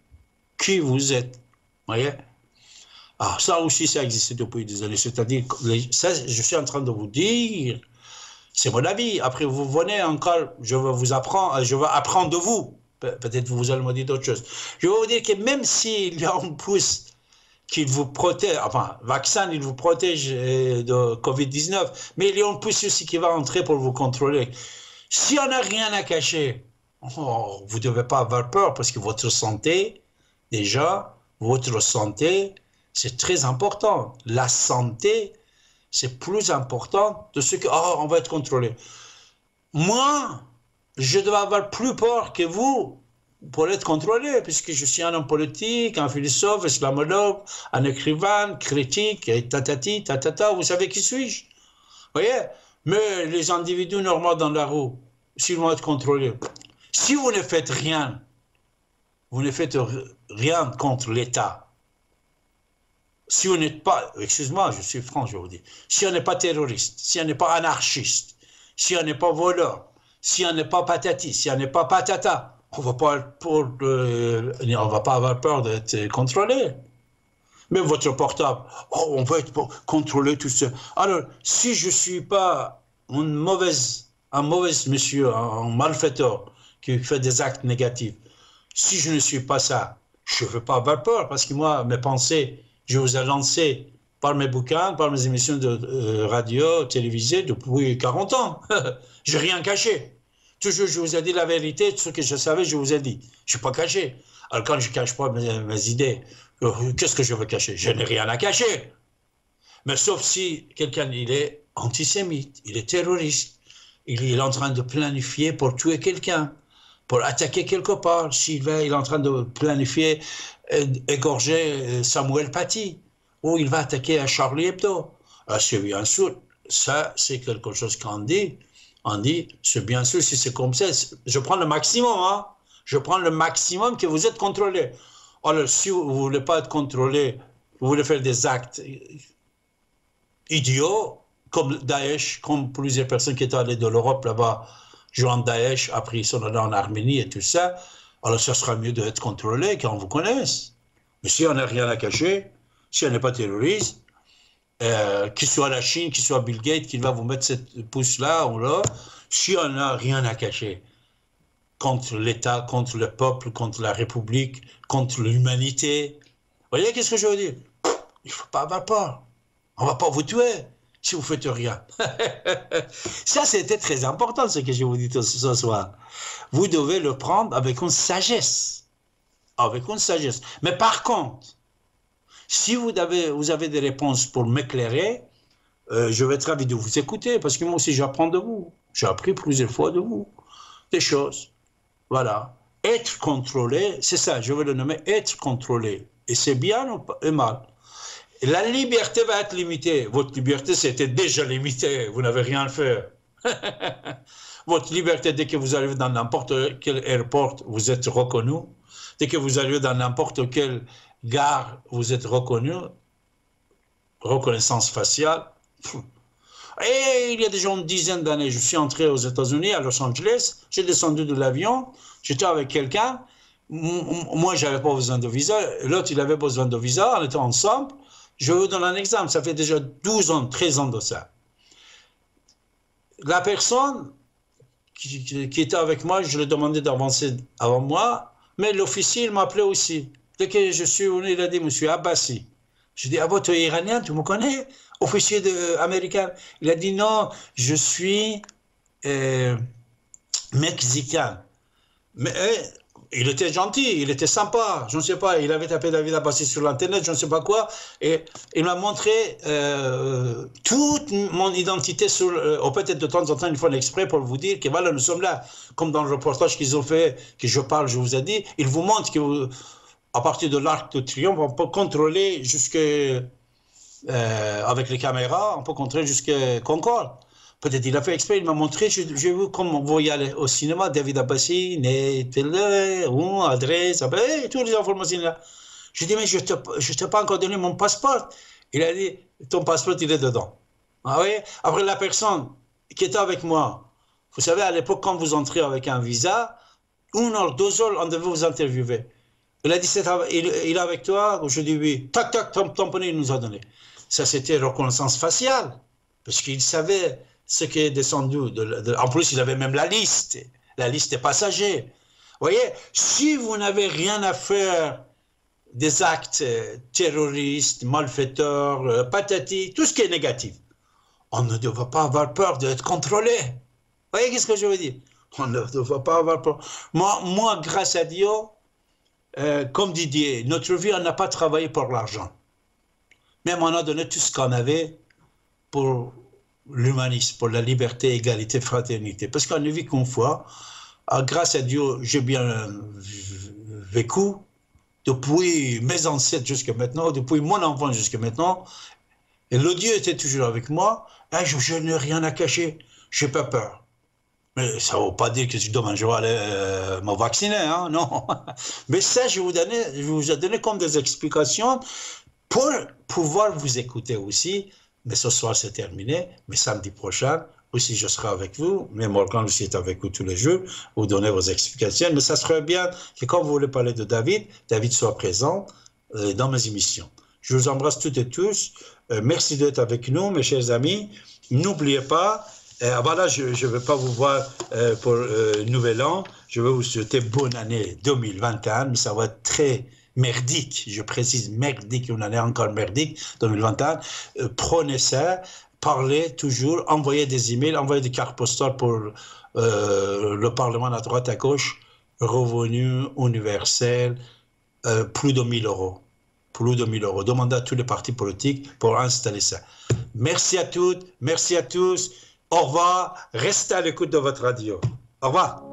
Qui vous êtes. Vous voyez? Ah, ça aussi, ça existe depuis des années. C'est-à-dire, ça, je suis en train de vous dire, c'est mon avis. Après, vous venez encore, je vais apprendre de vous. Peut-être vous allez me dire d'autres choses. Je vais vous dire que même s'il y a un pouce qui vous protège, enfin, vaccin, il vous protège de Covid-19, mais il y a un pouce aussi qui va entrer pour vous contrôler. Si on n'a rien à cacher, vous ne devez pas avoir peur parce que votre santé, déjà, c'est très important. La santé, c'est plus important de ce que, on va être contrôlé. Moi, je dois avoir plus peur que vous pour être contrôlé, puisque je suis un homme politique, un philosophe, islamologue, un écrivain, critique, et tatati, tatata, vous savez qui suis-je? Vous voyez? Mais les individus normaux dans la rue, s'ils vont être contrôlés, si vous ne faites rien, vous ne faites rien contre l'État. Si on n'est pas, excuse-moi, je suis franc, je vous dis, si on n'est pas terroriste, si on n'est pas anarchiste, si on n'est pas voleur, si on n'est pas patati, si on n'est pas patata, on va pas avoir peur d'être contrôlé. Mais votre portable, on va être contrôlé tout ça. Alors, si je ne suis pas un mauvais monsieur, un malfaiteur qui fait des actes négatifs, si je ne suis pas ça, je ne veux pas avoir peur, parce que moi, mes pensées, je vous ai lancé par mes bouquins, par mes émissions de radio, télévisées depuis 40 ans. Je n'ai rien caché. Toujours, je vous ai dit la vérité, tout ce que je savais, je vous ai dit. Je ne suis pas caché. Alors, quand je ne cache pas mes idées, qu'est-ce que je veux cacher? Je n'ai rien à cacher. Mais sauf si quelqu'un, il est antisémite, il est terroriste, il est en train de planifier pour tuer quelqu'un, pour attaquer quelque part. S'il est en train de planifier égorger Samuel Paty, ou il va attaquer à Charlie Hebdo. C'est bien sûr, ça, c'est quelque chose qu'on dit. On dit, c'est bien sûr, si c'est comme ça, je prends le maximum, hein. Je prends le maximum que vous êtes contrôlé. Alors, si vous ne voulez pas être contrôlé, vous voulez faire des actes idiots, comme Daesh, comme plusieurs personnes qui étaient allées de l'Europe là-bas, joindre Daesh, après ils sont allés en Arménie et tout ça, alors ça sera mieux d'être contrôlé quand on vous connaisse. Mais si on n'a rien à cacher, si on n'est pas terroriste, qu'il soit la Chine, qu'il soit Bill Gates, qu'il va vous mettre cette pouce-là ou là, si on n'a rien à cacher contre l'État, contre le peuple, contre la République, contre l'humanité, vous voyez qu'est-ce que je veux dire? Il ne faut pas avoir peur. On ne va pas vous tuer si vous ne faites rien. Ça, c'était très important, ce que je vous dis ce soir. Vous devez le prendre avec une sagesse. Avec une sagesse. Mais par contre, si vous avez des réponses pour m'éclairer, je vais être ravi de vous écouter, parce que moi aussi, j'apprends de vous. J'ai appris plusieurs fois de vous des choses. Voilà. Être contrôlé, c'est ça, je vais le nommer être contrôlé. Et c'est bien ou mal. La liberté va être limitée. Votre liberté, c'était déjà limité. Vous n'avez rien à faire. Votre liberté, dès que vous arrivez dans n'importe quel aéroport, vous êtes reconnu. Dès que vous arrivez dans n'importe quelle gare, vous êtes reconnu. Reconnaissance faciale. Et il y a déjà une dizaine d'années, je suis entré aux États-Unis, à Los Angeles. J'ai descendu de l'avion. J'étais avec quelqu'un. Moi, je n'avais pas besoin de visa. L'autre, il avait besoin de visa. On était ensemble. Je vous donne un exemple. Ça fait déjà 12 ans, 13 ans de ça. La personne qui était avec moi, je lui ai demandé d'avancer avant moi. Mais l'officier, il m'appelait aussi. Dès que je suis venu, il a dit, monsieur Abbassi. Je dis, ah bon, tu es iranien, tu me connais? Officier américain. Il a dit, non, je suis mexicain. Mais il était gentil, il était sympa, je ne sais pas, il avait tapé David Abbassi sur l'internet, je ne sais pas quoi, et il m'a montré toute mon identité peut-être de temps en temps, ils font exprès pour vous dire que voilà, nous sommes là, comme dans le reportage qu'ils ont fait, que je parle, je vous ai dit, ils vous montrent que à partir de l'Arc de Triomphe, on peut contrôler avec les caméras, on peut contrôler jusqu'à Concorde. Peut-être il a fait exprès, il m'a montré, j'ai vu comment vous voyez aller au cinéma, David Abbassi, adresse, toutes les informations là. J'ai dit, mais je t'ai pas encore donné mon passeport. Il a dit, ton passeport, il est dedans. Ah oui? Après, la personne qui était avec moi, vous savez, à l'époque, quand vous entrez avec un visa, 1 heure, 2 heures, on devait vous interviewer. Il a dit, il est avec toi? Je dis oui. Tac, tac, tamponné, il nous a donné. Ça, c'était reconnaissance faciale, parce qu'il savait ce qui est descendu. En plus, il avait même la liste des passagers. Vous voyez, si vous n'avez rien à faire des actes terroristes, malfaiteurs, patati, tout ce qui est négatif, on ne devrait pas avoir peur d'être contrôlé. Vous voyez qu'est-ce que je veux dire? On ne devrait pas avoir peur. Moi, grâce à Dieu, comme Didier, notre vie, on n'a pas travaillé pour l'argent. Même on a donné tout ce qu'on avait pour l'humanisme, pour la liberté, égalité, fraternité. Parce qu'on ne vit qu'une fois. Grâce à Dieu, j'ai bien vécu depuis mes ancêtres jusqu'à maintenant, depuis mon enfant jusqu'à maintenant. Et le Dieu était toujours avec moi. Et je n'ai rien à cacher. Je n'ai pas peur. Mais ça ne veut pas dire que demain je vais aller me vacciner, hein, non. Mais ça, je vous ai donné comme des explications pour pouvoir vous écouter aussi. Mais ce soir, c'est terminé. Mais samedi prochain, aussi, je serai avec vous. Mais Morgan aussi est avec vous tous les jours. Vous donnez vos explications. Mais ça serait bien que quand vous voulez parler de David soit présent dans mes émissions. Je vous embrasse toutes et tous. Merci d'être avec nous, mes chers amis. N'oubliez pas, voilà, je ne vais pas vous voir pour Nouvel An. Je vais vous souhaiter bonne année 2021. Mais ça va être très merdique, je précise merdique, une année encore merdique, 2021, prenez ça, parlez toujours, envoyez des emails, envoyez des cartes postales pour le Parlement à droite à gauche, revenu universel, plus de 1 000 euros. Plus de 1 000 euros. Demandez à tous les partis politiques pour installer ça. Merci à toutes, merci à tous, au revoir, restez à l'écoute de votre radio. Au revoir.